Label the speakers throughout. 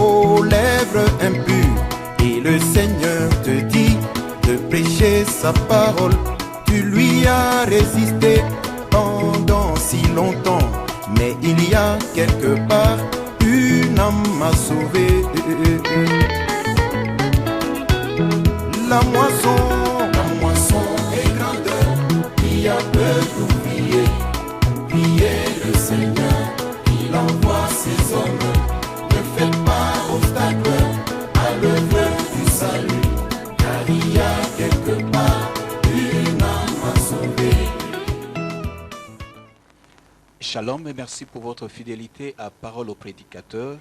Speaker 1: aux lèvres impures. Et le Seigneur te dit de prêcher sa parole. Tu lui as résisté pendant si longtemps, mais il y a quelque part une âme à sauver. La moisson est grande, il y a peu d'ouvriers. Priez le Seigneur, il envoie ses hommes. Ne faites pas obstacle à l'œuvre du salut, car il y a quelque part une âme à sauver.
Speaker 2: Shalom et merci pour votre fidélité à Parole au prédicateur,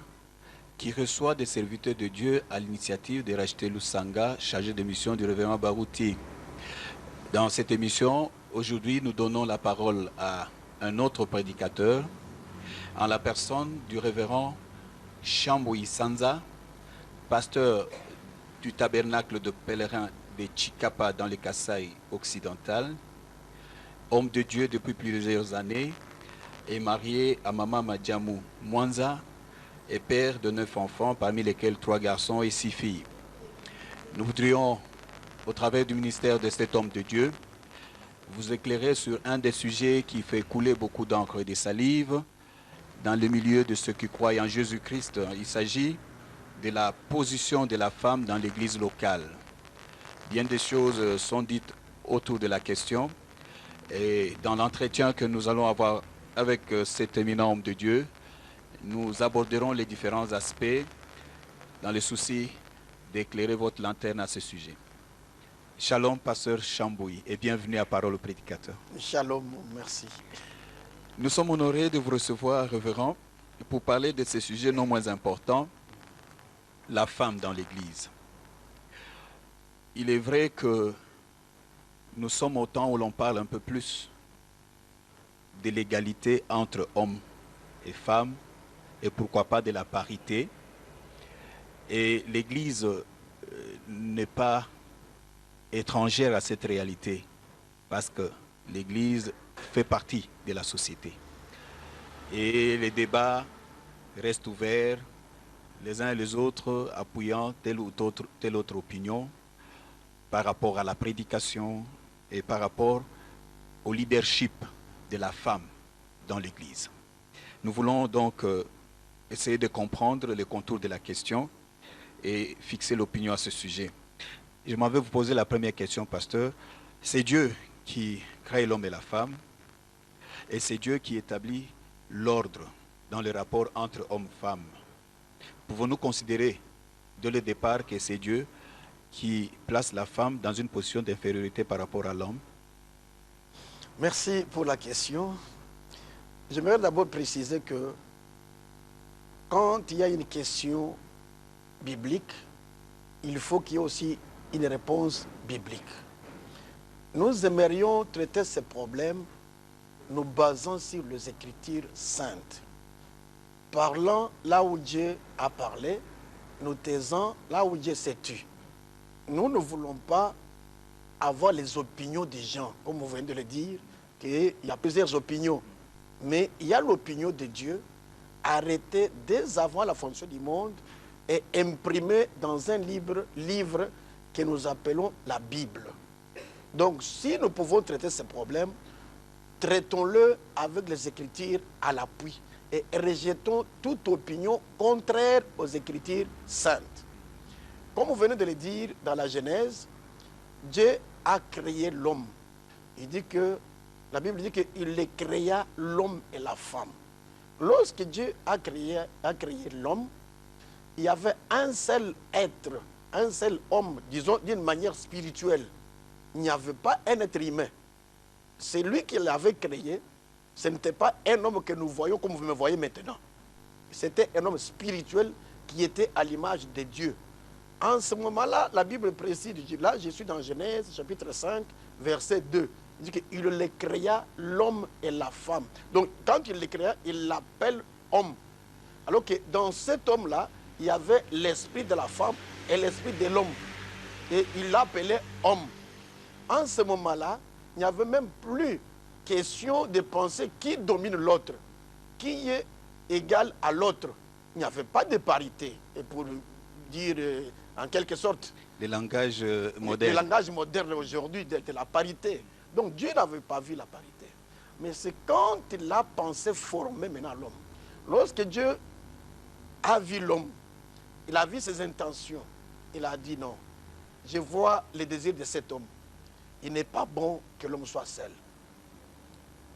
Speaker 2: qui reçoit des serviteurs de Dieu à l'initiative de Racheté Lusanga, chargé de mission du révérend Barouti. Dans cette émission, aujourd'hui, nous donnons la parole à un autre prédicateur, en la personne du révérend Chamboui Sanza, pasteur du tabernacle de pèlerins de Chikapa dans le Kasaï occidental, homme de Dieu depuis plusieurs années, est marié à Maman Madjamou Mwanza et père de 9 enfants, parmi lesquels 3 garçons et 6 filles. Nous voudrions, au travers du ministère de cet homme de Dieu, vous éclairer sur un des sujets qui fait couler beaucoup d'encre et de salive dans le milieu de ceux qui croient en Jésus-Christ. Il s'agit de la position de la femme dans l'église locale. Bien des choses sont dites autour de la question, et dans l'entretien que nous allons avoir avec cet éminent homme de Dieu, nous aborderons les différents aspects dans le souci d'éclairer votre lanterne à ce sujet. Shalom, pasteur Chamboui, et bienvenue à Parole au prédicateur.
Speaker 3: Shalom, merci.
Speaker 2: Nous sommes honorés de vous recevoir, révérend, pour parler de ce sujet non moins important, la femme dans l'Église. Il est vrai que nous sommes au temps où l'on parle un peu plus de l'égalité entre hommes et femmes, et pourquoi pas de la parité. Et l'Église n'est pas étrangère à cette réalité, parce que l'Église fait partie de la société. Et les débats restent ouverts, les uns et les autres appuyant telle ou telle autre opinion par rapport à la prédication et par rapport au leadership de la femme dans l'Église. Nous voulons donc essayer de comprendre les contours de la question et fixer l'opinion à ce sujet. Je m'en vais vous poser la première question, pasteur. C'est Dieu qui crée l'homme et la femme, et c'est Dieu qui établit l'ordre dans le rapport entre hommes et femmes. Pouvons-nous considérer dès le départ que c'est Dieu qui place la femme dans une position d'infériorité par rapport à l'homme?
Speaker 3: Merci pour la question. J'aimerais d'abord préciser que quand il y a une question biblique, il faut qu'il y ait aussi une réponse biblique. Nous aimerions traiter ces problèmes nous basant sur les Écritures saintes. Parlant là où Dieu a parlé, nous taisant là où Dieu s'est tu. Nous ne voulons pas avoir les opinions des gens, comme vous venez de le dire, qu'il y a plusieurs opinions. Mais il y a l'opinion de Dieu, arrêtée dès avant la fondation du monde et imprimée dans un livre que nous appelons la Bible. Donc, si nous pouvons traiter ces problèmes, traitons-le avec les Écritures à l'appui et rejetons toute opinion contraire aux Écritures saintes. Comme vous venez de le dire dans la Genèse, Dieu a créé l'homme. Il dit que, la Bible dit qu'il les créa l'homme et la femme. Lorsque Dieu a créé l'homme, il y avait un seul être, un seul homme, disons d'une manière spirituelle. Il n'y avait pas un être humain. C'est lui qui l'avait créé. Ce n'était pas un homme que nous voyons comme vous me voyez maintenant. C'était un homme spirituel qui était à l'image de Dieu. En ce moment-là, la Bible précise, là je suis dans Genèse chapitre 5, verset 2. Il dit qu'il les créa l'homme et la femme. Donc quand il les créa, il l'appelle homme. Alors que dans cet homme-là, il y avait l'esprit de la femme et l'esprit de l'homme. Et il l'appelait homme. En ce moment-là, il n'y avait même plus question de penser qui domine l'autre, qui est égal à l'autre. il n'y avait pas de parité. Et pour dire en quelque sorte,
Speaker 2: Le langage moderne.
Speaker 3: le langage moderne aujourd'hui de la parité. Donc Dieu n'avait pas vu la parité. Mais c'est quand il a pensé former maintenant l'homme. Lorsque Dieu a vu l'homme, il a vu ses intentions, il a dit non, je vois les désirs de cet homme. Il n'est pas bon que l'homme soit seul.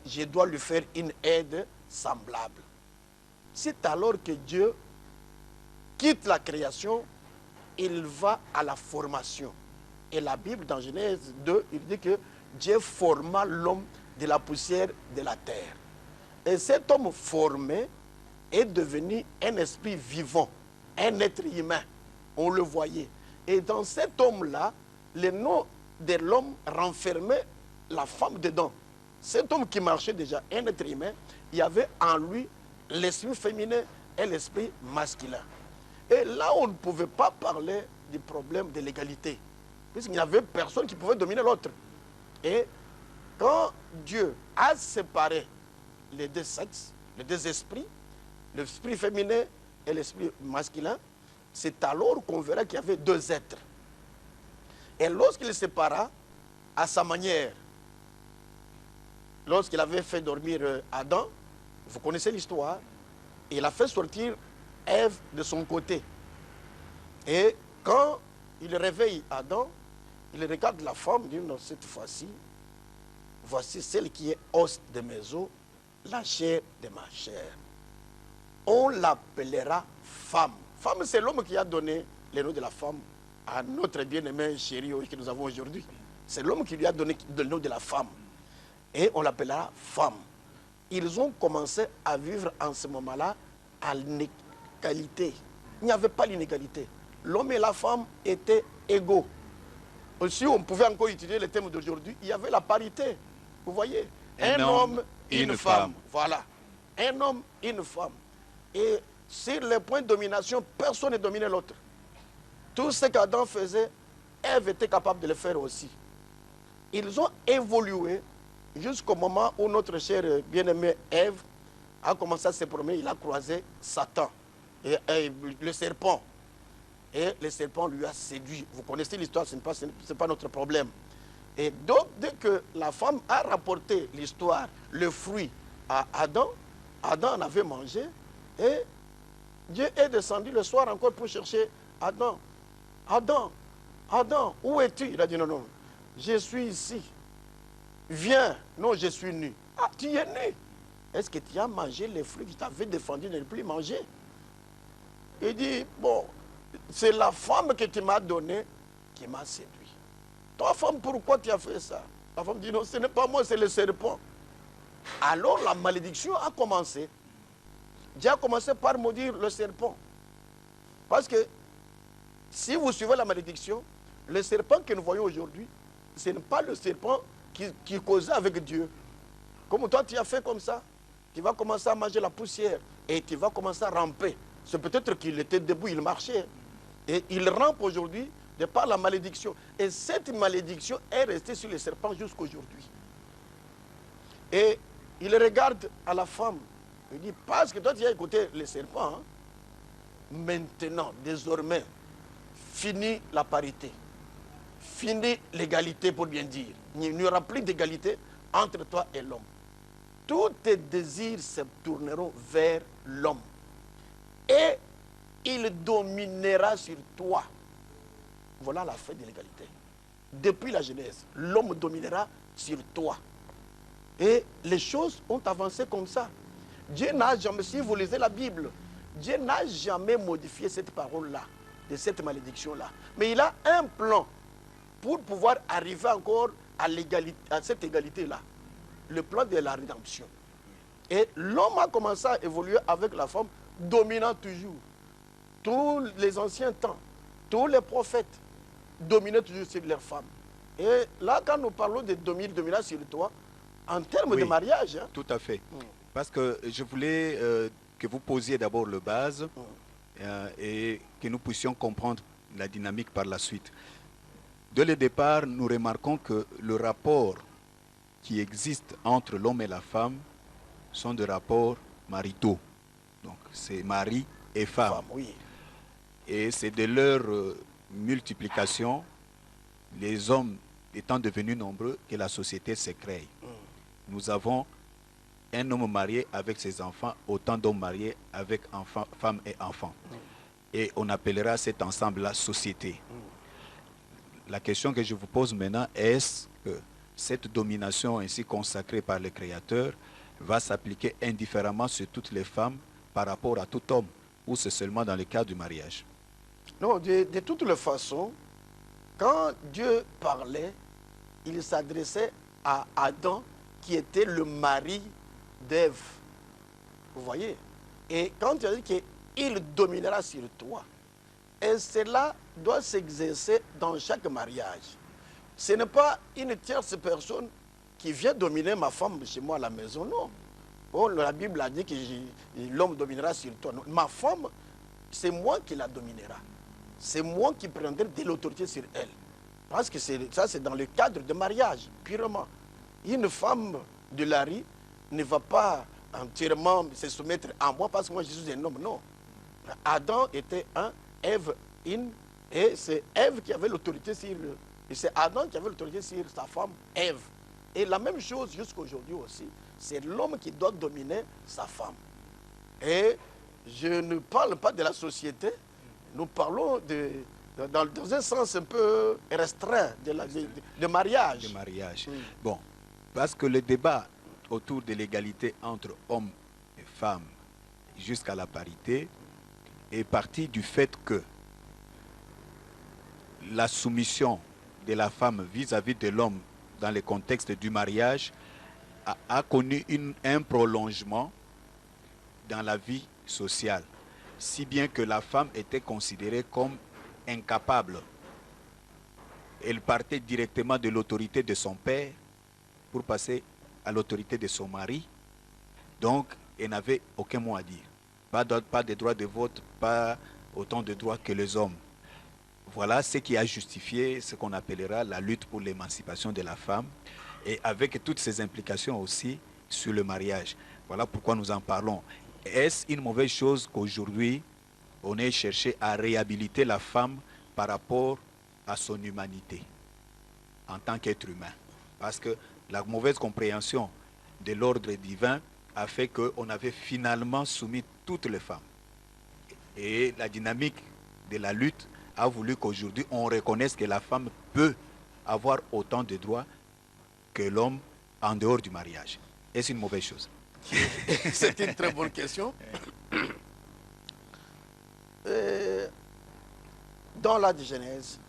Speaker 3: Je dois lui faire une aide semblable. C'est alors que Dieu quitte la création, il va à la formation. Et la Bible, dans Genèse 2, il dit que Dieu forma l'homme de la poussière de la terre. Et cet homme formé est devenu un esprit vivant, un être humain. On le voyait. Et dans cet homme-là, le nom de l'homme renfermait la femme dedans. Cet homme qui marchait déjà, un être humain, il y avait en lui l'esprit féminin et l'esprit masculin. Et là, on ne pouvait pas parler du problème de l'égalité, puisqu'il n'y avait personne qui pouvait dominer l'autre. Et quand Dieu a séparé les deux sexes, les deux esprits, l'esprit féminin et l'esprit masculin, c'est alors qu'on verra qu'il y avait deux êtres. Et lorsqu'il les sépara, à sa manière, lorsqu'il avait fait dormir Adam, vous connaissez l'histoire, il a fait sortir Ève de son côté. Et quand il réveille Adam, il regarde la femme, il dit non, cette fois-ci, voici celle qui est os de mes os, la chair de ma chair. On l'appellera femme. Femme, c'est l'homme qui a donné le nom de la femme à notre bien-aimé chéri que nous avons aujourd'hui. C'est l'homme qui lui a donné le nom de la femme. Et on l'appellera femme. Ils ont commencé à vivre en ce moment-là à l'inégalité. Il n'y avait pas l'inégalité. L'homme et la femme étaient égaux. Aussi, on pouvait encore utiliser le thème d'aujourd'hui. Il y avait la parité. Vous voyez, un homme, une femme. Voilà. Un homme, une femme. Et sur les points de domination, personne ne dominait l'autre. Tout ce qu'Adam faisait, Ève était capable de le faire aussi. Ils ont évolué jusqu'au moment où notre chère bien-aimée Ève a commencé à se promener. Il a croisé Satan, et le serpent. Et le serpent lui a séduit. Vous connaissez l'histoire, ce n'est pas notre problème. Et donc, dès que la femme a rapporté l'histoire, le fruit à Adam, Adam en avait mangé. Et Dieu est descendu le soir encore pour chercher Adam. Adam, Adam, où es-tu? Il a dit non, non, je suis ici. Viens. Non, je suis nu. Ah, tu es nu. Est-ce que tu as mangé les fruits qui t'avaient défendu de ne plus manger? Il dit, bon, c'est la femme que tu m'as donnée qui m'a séduit. Toi, femme, pourquoi tu as fait ça? La femme dit, non, ce n'est pas moi, c'est le serpent. Alors la malédiction a commencé. Dieu a commencé par maudire le serpent. Parce que si vous suivez la malédiction, le serpent que nous voyons aujourd'hui, ce n'est pas le serpent qui causait avec Dieu. Comme toi, tu as fait comme ça, tu vas commencer à manger la poussière et tu vas commencer à ramper. C'est peut-être qu'il était debout, il marchait. Et il rampe aujourd'hui de par la malédiction. Et cette malédiction est restée sur le serpent jusqu'à aujourd'hui. Et il regarde à la femme. Il dit, parce que toi tu as écouté le serpent, hein, maintenant, désormais, fini la parité. Fini l'égalité, pour bien dire. Il n'y aura plus d'égalité entre toi et l'homme. Tous tes désirs se tourneront vers l'homme. Et il dominera sur toi. Voilà la fin de l'égalité. Depuis la Genèse, l'homme dominera sur toi. Et les choses ont avancé comme ça. Dieu n'a jamais, si vous lisez la Bible, Dieu n'a jamais modifié cette parole-là, de cette malédiction-là. Mais il a un plan pour pouvoir arriver encore à cette égalité-là. Le plan de la rédemption. Et l'homme a commencé à évoluer avec la femme, dominant toujours. Tous les anciens temps, tous les prophètes dominaient toujours sur leurs femmes. Et là, quand nous parlons de dominant sur toi, en termes de mariage... Hein,
Speaker 2: tout à fait. Parce que je voulais que vous posiez d'abord le base et que nous puissions comprendre la dynamique par la suite. Dès le départ, nous remarquons que le rapport qui existe entre l'homme et la femme sont des rapports maritaux. Donc, c'est mari et femmes.
Speaker 3: Oui.
Speaker 2: Et c'est de leur multiplication, les hommes étant devenus nombreux, que la société se crée. Nous avons un homme marié avec ses enfants, autant d'hommes mariés avec femmes et enfants. Et on appellera cet ensemble la société. La question que je vous pose maintenant, est-ce que cette domination ainsi consacrée par le Créateur va s'appliquer indifféremment sur toutes les femmes par rapport à tout homme, ou c'est seulement dans le cas du mariage?
Speaker 3: Non, de toutes les façons, quand Dieu parlait, il s'adressait à Adam, qui était le mari d'Ève. Vous voyez? Et quand il a dit qu'il dominera sur toi, et cela doit s'exercer dans chaque mariage. Ce n'est pas une tierce personne qui vient dominer ma femme chez moi à la maison, non. Oh, la Bible a dit que l'homme dominera sur toi. Non. Ma femme, c'est moi qui la dominera. C'est moi qui prendrai de l'autorité sur elle. Parce que ça, c'est dans le cadre de mariage, purement. Une femme de la rue ne va pas entièrement se soumettre à moi parce que moi, je suis un homme, non. Adam était un, Ève une, et c'est Ève qui avait l'autorité sur... Et c'est Adam qui avait l'autorité sur sa femme, Ève. Et la même chose jusqu'à aujourd'hui aussi, c'est l'homme qui doit dominer sa femme. Et je ne parle pas de la société, nous parlons dans un sens un peu restreint de mariage.
Speaker 2: De mariage. Oui. Bon, parce que le débat autour de l'égalité entre hommes et femmes jusqu'à la parité est parti du fait que la soumission de la femme vis-à-vis de l'homme dans le contexte du mariage a connu un prolongement dans la vie sociale, si bien que la femme était considérée comme incapable. Elle partait directement de l'autorité de son père pour passer à l'autorité de son mari. Donc, elle n'avait aucun mot à dire. Pas de droit de vote, pas autant de droits que les hommes. Voilà ce qui a justifié ce qu'on appellera la lutte pour l'émancipation de la femme, et avec toutes ces implications aussi sur le mariage. Voilà pourquoi nous en parlons. Est-ce une mauvaise chose qu'aujourd'hui, on ait cherché à réhabiliter la femme par rapport à son humanité en tant qu'être humain? Parce que la mauvaise compréhension de l'ordre divin a fait qu'on avait finalement soumis toutes les femmes. Et la dynamique de la lutte a voulu qu'aujourd'hui on reconnaisse que la femme peut avoir autant de droits que l'homme en dehors du mariage. Est-ce une mauvaise chose?
Speaker 3: C'est une très bonne question. Dans la Genèse,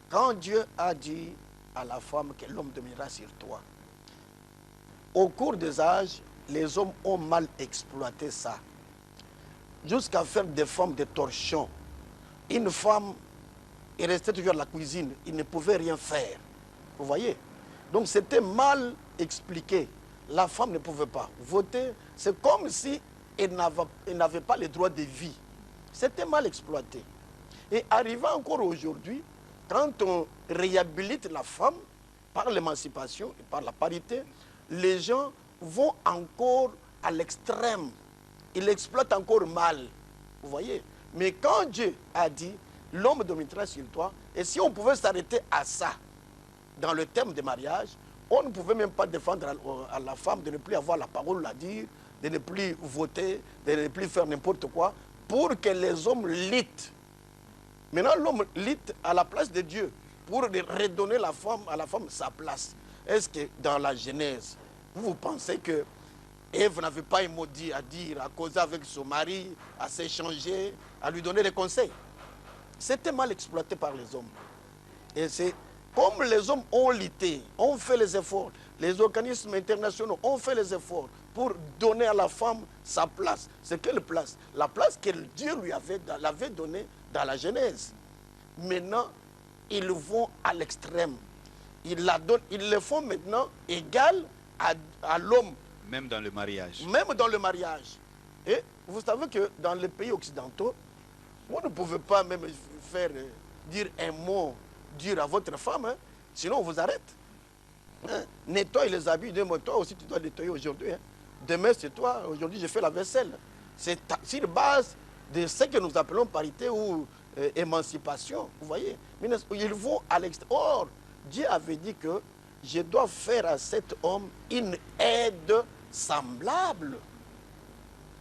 Speaker 3: quand Dieu a dit à la femme que l'homme dominera sur toi, au cours des âges, les hommes ont mal exploité ça, jusqu'à faire des femmes de torchons. Une femme est restée toujours à la cuisine, il ne pouvait rien faire. Vous voyez? Donc c'était mal expliqué. La femme ne pouvait pas voter. C'est comme si elle n'avait pas le droit de vie. C'était mal exploité. Et arrivant encore aujourd'hui, quand on réhabilite la femme par l'émancipation et par la parité, les gens vont encore à l'extrême. Ils l'exploitent encore mal. Vous voyez? Mais quand Dieu a dit, l'homme dominera sur toi, et si on pouvait s'arrêter à ça, dans le thème du mariage, on ne pouvait même pas défendre à la femme de ne plus avoir la parole à dire, de ne plus voter, de ne plus faire n'importe quoi, pour que les hommes luttent. Maintenant, l'homme lutte à la place de Dieu, pour redonner à la femme sa place. Est-ce que dans la Genèse, vous pensez que Ève n'avait pas un mot à dire, à causer avec son mari, à s'échanger, à lui donner des conseils? C'était mal exploité par les hommes. Et c'est comme les hommes ont lutté, ont fait les efforts, les organismes internationaux ont fait les efforts pour donner à la femme sa place. C'est quelle place? La place que Dieu lui l'avait donnée dans la Genèse. Maintenant, ils vont à l'extrême. Ils le font maintenant égal à l'homme.
Speaker 2: Même dans le mariage.
Speaker 3: Même dans le mariage. Et vous savez que dans les pays occidentaux, vous ne pouvez pas même dire un mot dur à votre femme, hein, sinon on vous arrête. Hein? Nettoie les habits, demain toi aussi tu dois nettoyer aujourd'hui. Hein. Demain c'est toi, aujourd'hui je fais la vaisselle. C'est sur base de ce que nous appelons parité ou émancipation. Vous voyez, ils vont à l'extérieur. Or, Dieu avait dit que je dois faire à cet homme une aide semblable.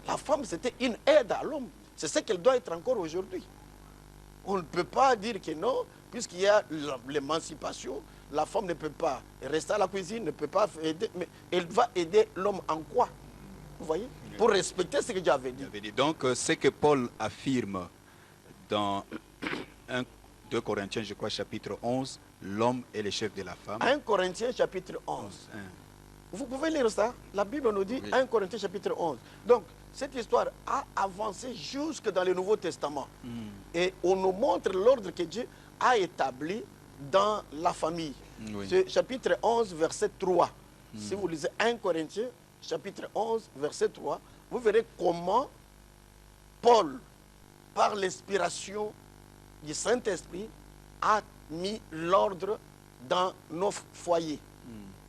Speaker 3: La femme, c'était une aide à l'homme. C'est ce qu'elle doit être encore aujourd'hui. On ne peut pas dire que non, puisqu'il y a l'émancipation, la femme ne peut pas rester à la cuisine, ne peut pas aider, mais elle va aider l'homme en quoi? Vous voyez? Pour respecter ce que Dieu avait dit.
Speaker 2: Donc, ce que Paul affirme dans 2 Corinthiens, je crois, chapitre 11, l'homme est le chef de la femme.
Speaker 3: 1 Corinthiens, chapitre 11. Vous pouvez lire ça. La Bible nous dit, oui. 1 Corinthiens, chapitre 11. Donc, cette histoire a avancé jusque dans le Nouveau Testament. Et on nous montre l'ordre que Dieu a établi dans la famille.
Speaker 2: Oui.
Speaker 3: C'est chapitre 11, verset 3. Si vous lisez 1 Corinthiens, chapitre 11, verset 3, vous verrez comment Paul, par l'inspiration du Saint-Esprit, a mis l'ordre dans nos foyers.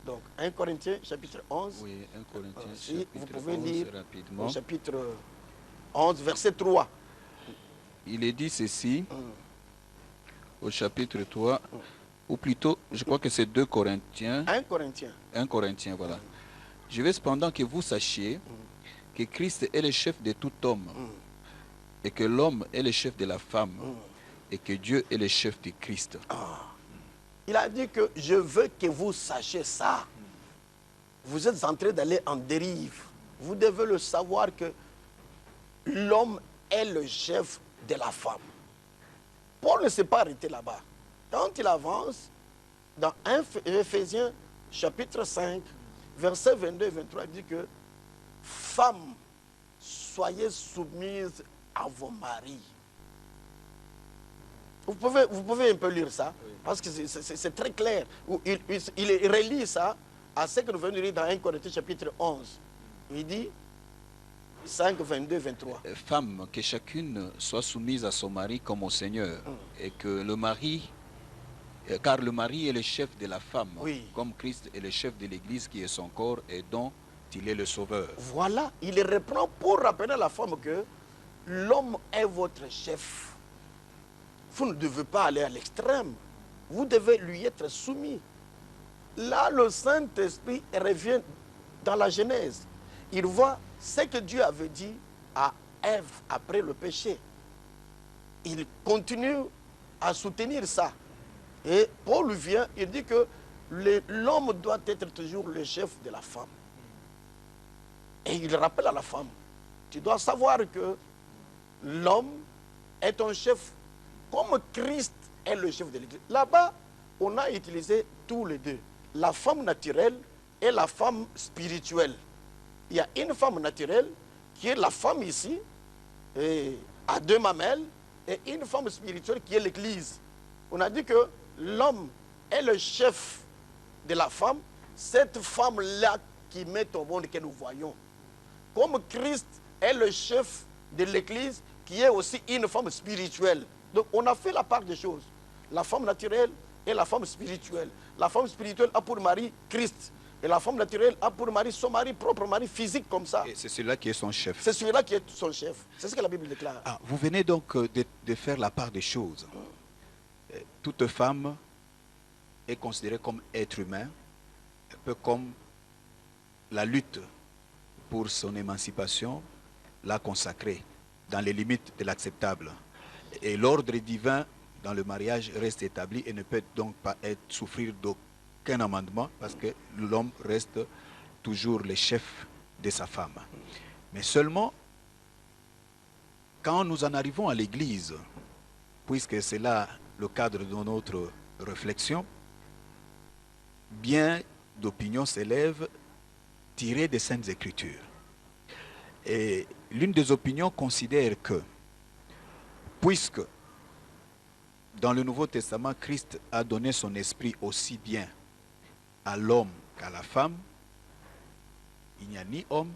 Speaker 3: Donc, 1 Corinthiens, chapitre 11.
Speaker 2: Oui, 1 Corinthiens,
Speaker 3: si vous pouvez
Speaker 2: 11,
Speaker 3: lire
Speaker 2: rapidement.
Speaker 3: au chapitre 11, verset 3.
Speaker 2: Il est dit ceci, au chapitre 3, ou plutôt, je crois que c'est 2 Corinthiens.
Speaker 3: 1 Corinthiens.
Speaker 2: 1 Corinthiens, voilà. Je veux cependant que vous sachiez que Christ est le chef de tout homme, et que l'homme est le chef de la femme, et que Dieu est le chef de Christ.
Speaker 3: Il a dit que je veux que vous sachiez ça. Vous êtes en train d'aller en dérive. Vous devez le savoir que l'homme est le chef de la femme. Paul ne s'est pas arrêté là-bas. Quand il avance, dans 1 Éphésiens chapitre 5, versets 22 et 23, il dit que « Femmes, soyez soumises à vos maris. » Vous pouvez un peu lire ça, parce que c'est très clair. Il relie ça à ce que nous venons de lire dans 1 Corinthiens chapitre 11. Il dit 5, 22, 23.
Speaker 2: Femme, que chacune soit soumise à son mari comme au Seigneur, et que le mari, car le mari est le chef de la femme, comme Christ est le chef de l'Église qui est son corps et dont il est le sauveur.
Speaker 3: Voilà, il reprend pour rappeler à la femme que l'homme est votre chef. Vous ne devez pas aller à l'extrême. Vous devez lui être soumis. Là, le Saint-Esprit revient dans la Genèse. Il voit ce que Dieu avait dit à Ève après le péché. Il continue à soutenir ça. Et Paul vient, il dit que l'homme doit être toujours le chef de la femme. Et il rappelle à la femme, tu dois savoir que l'homme est un chef comme Christ est le chef de l'Église. Là-bas, on a utilisé tous les deux, la femme naturelle et la femme spirituelle. Il y a une femme naturelle qui est la femme ici, et à 2 mamelles, et une femme spirituelle qui est l'Église. On a dit que l'homme est le chef de la femme, cette femme-là qui met au monde que nous voyons. Comme Christ est le chef de l'Église, qui est aussi une femme spirituelle. Donc on a fait la part des choses. La femme naturelle et la femme spirituelle. La femme spirituelle a pour mari Christ. Et la femme naturelle a pour mari son mari, propre mari physique comme ça.
Speaker 2: Et c'est celui-là qui est son chef.
Speaker 3: C'est celui-là qui est son chef. C'est ce que la Bible déclare.
Speaker 2: Ah, vous venez donc de faire la part des choses. Toute femme est considérée comme être humain, un peu comme la lutte pour son émancipation l'a consacrée dans les limites de l'acceptable. Et l'ordre divin dans le mariage reste établi et ne peut donc pas souffrir d'aucun amendement parce que l'homme reste toujours le chef de sa femme. Mais seulement, quand nous en arrivons à l'Église, puisque c'est là le cadre de notre réflexion, bien d'opinions s'élèvent tirées des Saintes Écritures. Et l'une des opinions considère que, puisque dans le Nouveau Testament, Christ a donné son esprit aussi bien à l'homme qu'à la femme, il n'y a ni homme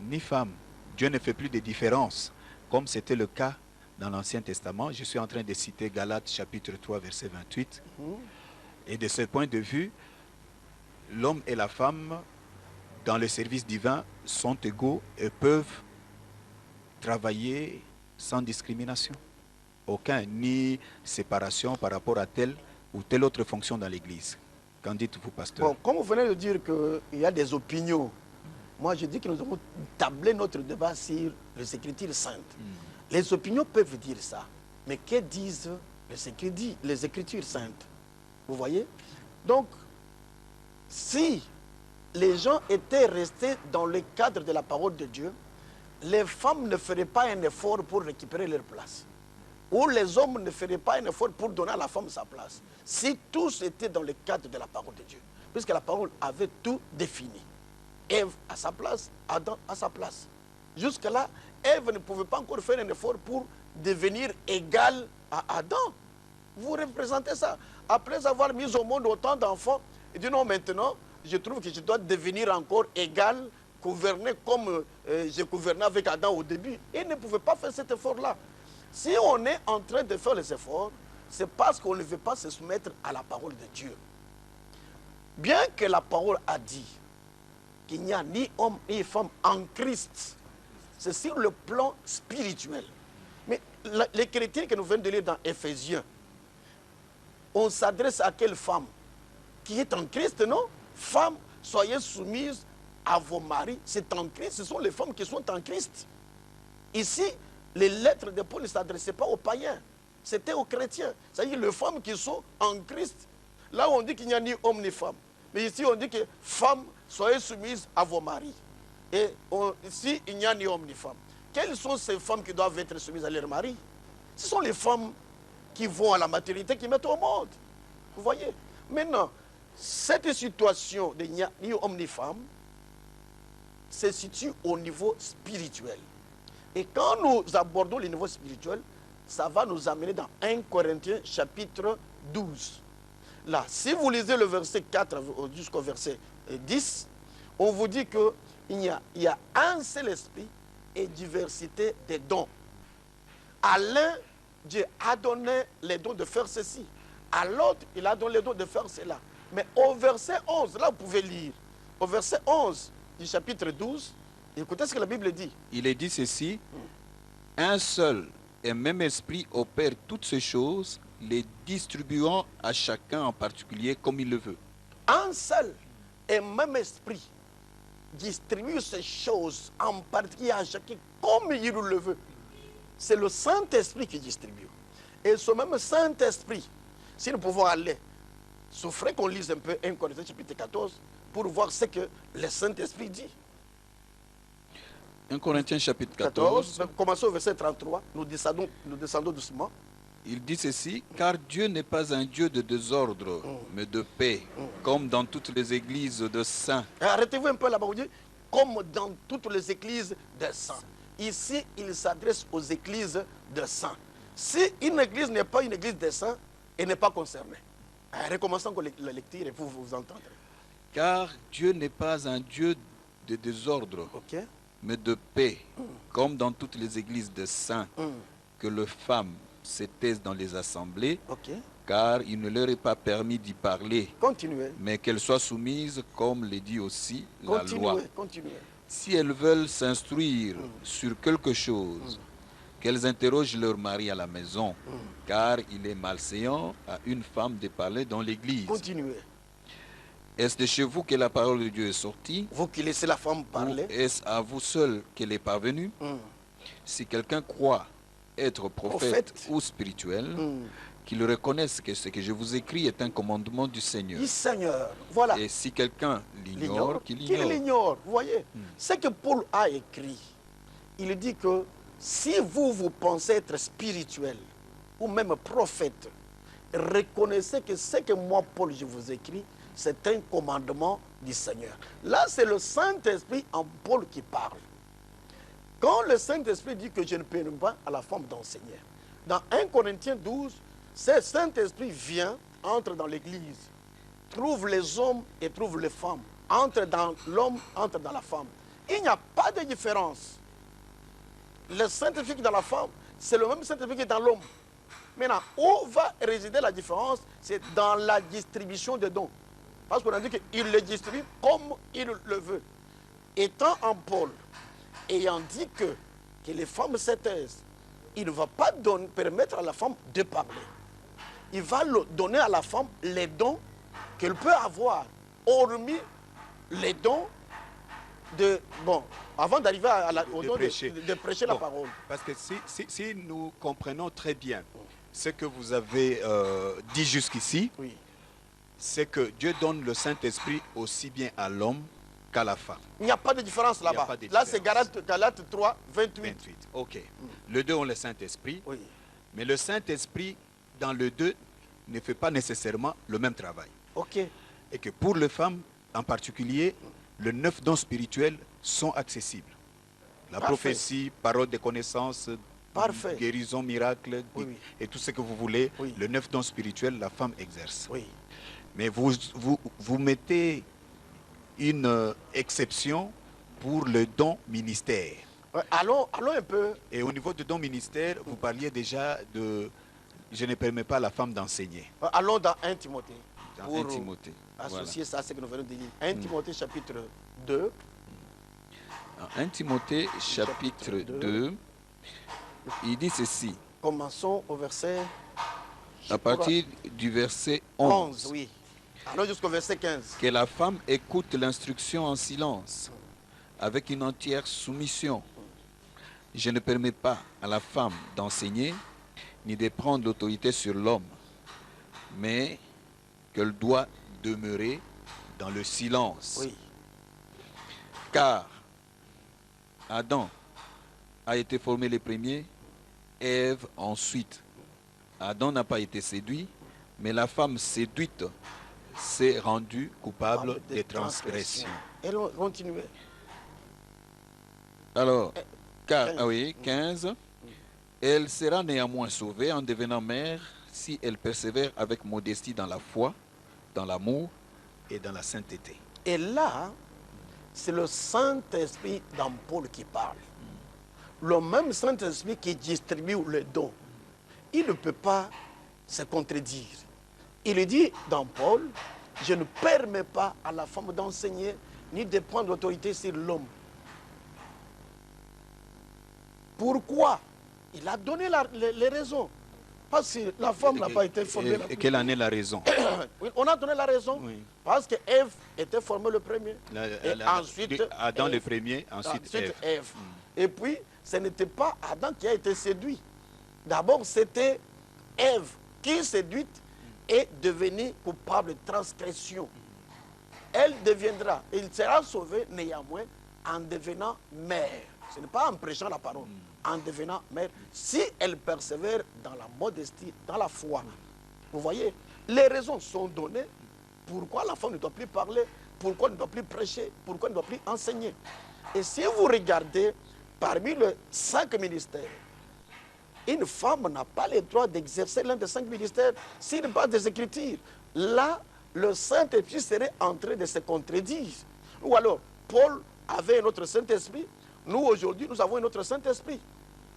Speaker 2: ni femme. Dieu ne fait plus de différence, comme c'était le cas dans l'Ancien Testament. Je suis en train de citer Galates chapitre 3, verset 28. Et de ce point de vue, l'homme et la femme, dans le service divin, sont égaux et peuvent travailler sans discrimination. Aucun, ni séparation par rapport à telle ou telle autre fonction dans l'Église. Qu'en dites-vous, pasteur?
Speaker 3: Bon, comme vous venez de dire qu'il y a des opinions, moi je dis que nous devons tabler notre débat sur les Écritures saintes. Les opinions peuvent dire ça, mais que disent les Écritures saintes? Vous voyez? Donc, si les gens étaient restés dans le cadre de la parole de Dieu, les femmes ne feraient pas un effort pour récupérer leur place. Ou les hommes ne feraient pas un effort pour donner à la femme sa place. Si tous étaient dans le cadre de la parole de Dieu. Puisque la parole avait tout défini. Ève à sa place, Adam à sa place. Jusque-là, Ève ne pouvait pas encore faire un effort pour devenir égale à Adam. Vous représentez ça. Après avoir mis au monde autant d'enfants, il dit non, maintenant, je trouve que je dois devenir encore égal, gouverner comme j'ai gouverné avec Adam au début. Il ne pouvait pas faire cet effort-là. Si on est en train de faire les efforts, c'est parce qu'on ne veut pas se soumettre à la parole de Dieu. Bien que la parole a dit qu'il n'y a ni homme ni femme en Christ, c'est sur le plan spirituel. Mais les chrétiens que nous venons de lire dans Éphésiens, on s'adresse à quelle femme? Qui est en Christ, non? Femmes, soyez soumises à vos maris. C'est en Christ, ce sont les femmes qui sont en Christ. Ici, les lettres de Paul ne s'adressaient pas aux païens, c'était aux chrétiens. C'est-à-dire les femmes qui sont en Christ. Là, on dit qu'il n'y a ni homme ni femme. Mais ici, on dit que femmes, soyez soumises à vos maris. Et ici, il n'y a ni homme ni femme. Quelles sont ces femmes qui doivent être soumises à leur mari? Ce sont les femmes qui vont à la maturité, qui mettent au monde. Vous voyez? Maintenant, cette situation de ni homme ni femme se situe au niveau spirituel. Et quand nous abordons le niveau spirituel, ça va nous amener dans 1 Corinthiens chapitre 12. Là, si vous lisez le verset 4 jusqu'au verset 10, on vous dit qu'il y a un seul esprit et diversité des dons. À l'un, Dieu a donné les dons de faire ceci. À l'autre, il a donné les dons de faire cela. Mais au verset 11, là vous pouvez lire, au verset 11 du chapitre 12, écoutez ce que la Bible dit.
Speaker 2: Il est dit ceci: un seul et même esprit opère toutes ces choses, les distribuant à chacun en particulier comme il le veut.
Speaker 3: Un seul et même esprit distribue ces choses en particulier à chacun comme il le veut. C'est le Saint-Esprit qui distribue. Et ce même Saint-Esprit, si nous pouvons aller, souffrez qu'on lise un peu 1 Corinthiens chapitre 14 pour voir ce que le Saint-Esprit dit.
Speaker 2: 1 Corinthiens chapitre 14.
Speaker 3: Commençons au verset 33, nous descendons doucement.
Speaker 2: Il dit ceci: car Dieu n'est pas un Dieu de désordre, mais de paix, comme dans toutes les églises de saints.
Speaker 3: Arrêtez-vous un peu là-bas, vous dites, comme dans toutes les églises de saints. Ici, il s'adresse aux églises de saints. Si une église n'est pas une église de saints, elle n'est pas concernée. Recommençons la lecture et vous vous entendrez.
Speaker 2: Car Dieu n'est pas un Dieu de désordre, mais de paix, comme dans toutes les églises de saints, que les femmes se taisent dans les assemblées, car il ne leur est pas permis d'y parler.
Speaker 3: Continuez.
Speaker 2: Mais qu'elles soient soumises, comme le dit aussi la loi.
Speaker 3: Continuez.
Speaker 2: Si elles veulent s'instruire sur quelque chose, qu'elles interrogent leur mari à la maison, car il est malséant à une femme de parler dans l'église.
Speaker 3: Continuez.
Speaker 2: Est-ce de chez vous que la parole de Dieu est sortie?
Speaker 3: Vous qui laissez la femme parler.
Speaker 2: Ou est-ce à vous seul qu'elle est parvenue? Si quelqu'un croit être prophète ou spirituel, qu'il reconnaisse que ce que je vous écris est un commandement du Seigneur.
Speaker 3: Du Seigneur, voilà.
Speaker 2: Et si quelqu'un l'ignore, qu'il l'ignore.
Speaker 3: Qu'il l'ignore, vous voyez. Ce que Paul a écrit, il dit que si vous pensez être spirituel ou même prophète, reconnaissez que ce que moi, Paul, je vous écris, c'est un commandement du Seigneur. Là, c'est le Saint-Esprit en Paul qui parle. Quand le Saint-Esprit dit que je ne permets pas à la femme d'enseigner, dans 1 Corinthiens 12, ce Saint-Esprit vient, entre dans l'église, trouve les hommes et trouve les femmes, entre dans l'homme, entre dans la femme. Il n'y a pas de différence. Le Saint-Esprit qui est dans la femme, c'est le même Saint-Esprit qui est dans l'homme. Maintenant, où va résider la différence? C'est dans la distribution des dons. Parce qu'on a dit qu'il les distribue comme il le veut. Étant en Paul, ayant dit que les femmes se taisent, il ne va pas permettre à la femme de parler. Il va donner à la femme les dons qu'elle peut avoir, hormis les dons de... Bon, avant d'arriver au don de prêcher la parole.
Speaker 2: Parce que si nous comprenons très bien ce que vous avez dit jusqu'ici,
Speaker 3: Oui.
Speaker 2: c'est que Dieu donne le Saint-Esprit aussi bien à l'homme qu'à la femme.
Speaker 3: Il n'y a pas de différence là-bas. Là, c'est Galates 3, 28.
Speaker 2: Ok. Le 2 ont le Saint-Esprit,
Speaker 3: Oui.
Speaker 2: mais le Saint-Esprit, dans le 2, ne fait pas nécessairement le même travail.
Speaker 3: Ok.
Speaker 2: Et que pour les femmes, en particulier, les 9 dons spirituels sont accessibles. La
Speaker 3: Parfait.
Speaker 2: prophétie, parole de connaissance,
Speaker 3: Parfait.
Speaker 2: guérison, miracle,
Speaker 3: Oui, oui.
Speaker 2: et tout ce que vous voulez,
Speaker 3: Oui.
Speaker 2: les 9 dons spirituels, la femme exerce.
Speaker 3: Oui.
Speaker 2: Mais vous mettez une exception pour le don ministère.
Speaker 3: Ouais, allons un peu.
Speaker 2: Et au niveau du don ministère, vous parliez déjà de « je ne permets pas à la femme d'enseigner ».
Speaker 3: Allons dans 1 Timothée.
Speaker 2: Dans
Speaker 3: Pour
Speaker 2: 1 Timothée.
Speaker 3: associer ça à ce que nous venons de lire. 1 Timothée chapitre 2.
Speaker 2: En 1 Timothée chapitre 2, il dit ceci,
Speaker 3: Commençons au verset...
Speaker 2: à partir du verset
Speaker 3: 11.
Speaker 2: 11.
Speaker 3: Oui. Allons jusqu'au verset 15.
Speaker 2: Que la femme écoute l'instruction en silence, avec une entière soumission. Je ne permets pas à la femme d'enseigner, ni de prendre l'autorité sur l'homme, mais qu'elle doit demeurer dans le silence.
Speaker 3: Oui.
Speaker 2: Car Adam a été formé le premier, Ève ensuite. Adam n'a pas été séduit, mais la femme séduite s'est rendue coupable de transgression.
Speaker 3: Et continuez.
Speaker 2: Alors, car,
Speaker 3: 15.
Speaker 2: 15, elle sera néanmoins sauvée en devenant mère si elle persévère avec modestie dans la foi, dans l'amour et dans la sainteté.
Speaker 3: Et là, c'est le Saint-Esprit dans Paul qui parle. Le même Saint-Esprit qui distribue le don. Il ne peut pas se contredire. Il dit dans Paul, je ne permets pas à la femme d'enseigner ni de prendre l'autorité sur l'homme. Pourquoi? Il a donné les raisons. Parce que la femme n'a pas été formée.
Speaker 2: Et quelle en est la raison?
Speaker 3: Oui, on a donné la raison.
Speaker 2: Oui.
Speaker 3: Parce que Ève était formée le premier. Ensuite,
Speaker 2: Adam
Speaker 3: Ève.
Speaker 2: le premier, ensuite Ève.
Speaker 3: Ève. Et puis, ce n'était pas Adam qui a été séduit. D'abord, c'était Ève qui, séduite, est devenue coupable de transgression. Elle deviendra, il sera sauvé néanmoins en devenant mère. Ce n'est pas en prêchant la parole, en devenant mère, si elle persévère dans la modestie, dans la foi. Vous voyez, les raisons sont données. Pourquoi la femme ne doit plus parler, pourquoi elle ne doit plus prêcher, pourquoi elle ne doit plus enseigner. Et si vous regardez, parmi les 5 ministères, une femme n'a pas le droit d'exercer l'un des 5 ministères s'il n'y a pas des Écritures. Là, le Saint-Esprit serait en train de se contredire. Ou alors, Paul avait un autre Saint-Esprit. Nous, aujourd'hui, nous avons un autre Saint-Esprit.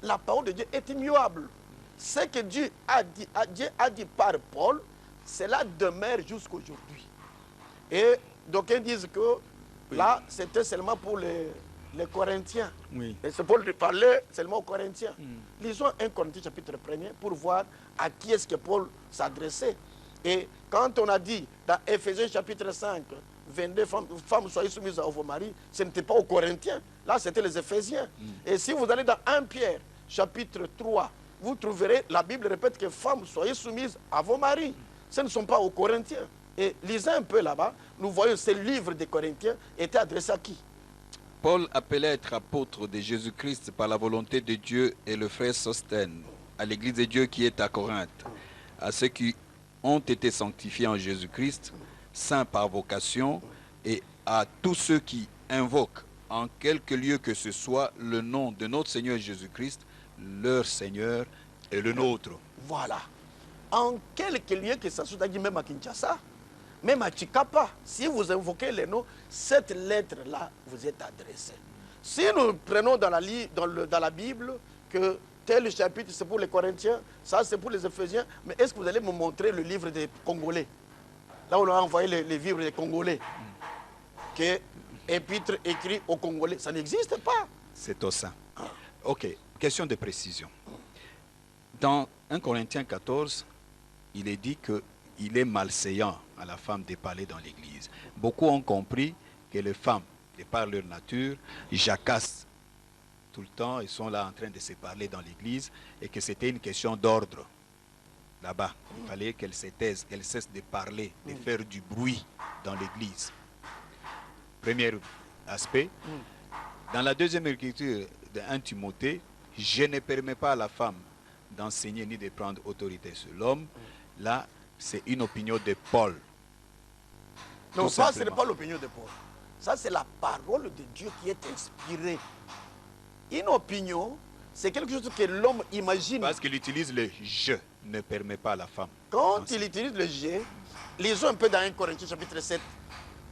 Speaker 3: La parole de Dieu est immuable. Ce que Dieu a dit par Paul, cela demeure jusqu'aujourd'hui. Et d'aucuns disent que là, c'était seulement pour les Corinthiens.
Speaker 2: Oui.
Speaker 3: Et c'est Paul qui parlait seulement aux Corinthiens. Lisons 1 Corinthiens chapitre 1er pour voir à qui est-ce que Paul s'adressait. Et quand on a dit dans Éphésiens chapitre 5, 22 femmes soyez soumises à vos maris, ce n'était pas aux Corinthiens. Là, c'était les Éphésiens. Et si vous allez dans 1 Pierre chapitre 3, vous trouverez, la Bible répète que femmes soyez soumises à vos maris. Ce ne sont pas aux Corinthiens. Et lisez un peu là-bas, nous voyons ce livre des Corinthiens était adressé à qui?
Speaker 2: Paul, appelé à être apôtre de Jésus-Christ par la volonté de Dieu, et le frère Sosthène, à l'église de Dieu qui est à Corinthe, à ceux qui ont été sanctifiés en Jésus-Christ, saints par vocation, et à tous ceux qui invoquent en quelque lieu que ce soit le nom de notre Seigneur Jésus-Christ, leur Seigneur et le nôtre.
Speaker 3: Voilà. En quelque lieu que ce soit, même à Kinshasa, même à Chikapa, si vous invoquez les noms, cette lettre-là vous est adressée. Si nous prenons dans la Bible que tel chapitre c'est pour les Corinthiens, ça c'est pour les Éphésiens, mais est-ce que vous allez me montrer le livre des Congolais? Là on a envoyé les livres des Congolais. Que épître écrit aux Congolais, ça n'existe pas.
Speaker 2: C'est au sein. Ok, question de précision. Dans 1 Corinthiens 14, il est dit qu'il est malséant à la femme de parler dans l'église. Beaucoup ont compris que les femmes, de par leur nature, jacassent tout le temps, ils sont là en train de se parler dans l'église et que c'était une question d'ordre. Là-bas, il fallait qu'elles se taisent, qu'elles cessent de parler, de faire du bruit dans l'église. Premier aspect. Dans la deuxième écriture de 1 Timothée, je ne permets pas à la femme d'enseigner ni de prendre autorité sur l'homme. Là, c'est une opinion de Paul.
Speaker 3: Non, ça, ce n'est pas l'opinion de Paul. Ça, c'est la parole de Dieu qui est inspirée. Une opinion, c'est quelque chose que l'homme imagine.
Speaker 2: Parce qu'il utilise le « je ne permets pas à la femme ».
Speaker 3: Quand il utilise le « je », lisons un peu dans 1 Corinthiens chapitre 7.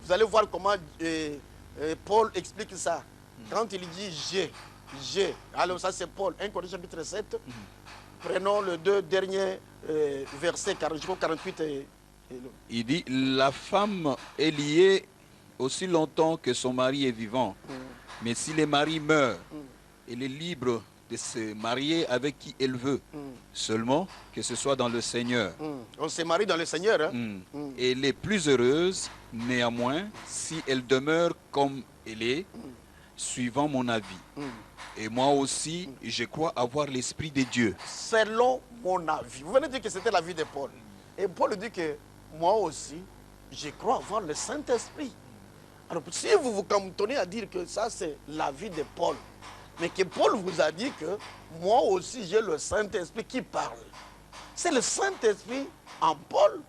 Speaker 3: Vous allez voir comment Paul explique ça. Quand il dit « je », alors ça c'est Paul, 1 Corinthiens chapitre 7. Prenons les deux derniers versets, 48 et...
Speaker 2: Il dit, la femme est liée aussi longtemps que son mari est vivant. Mais si le mari meurt, elle est libre de se marier avec qui elle veut. Seulement que ce soit dans le Seigneur.
Speaker 3: On se marie dans le Seigneur. Hein?
Speaker 2: Elle est plus heureuse, néanmoins, si elle demeure comme elle est, suivant mon avis. Et moi aussi, je crois avoir l'Esprit de Dieu.
Speaker 3: Selon mon avis. Vous venez de dire que c'était l'avis de Paul. Et Paul dit que moi aussi, je crois avoir le Saint-Esprit. Alors, si vous vous cantonnez à dire que ça, c'est l'avis de Paul, mais que Paul vous a dit que moi aussi, j'ai le Saint-Esprit qui parle. C'est le Saint-Esprit en Paul.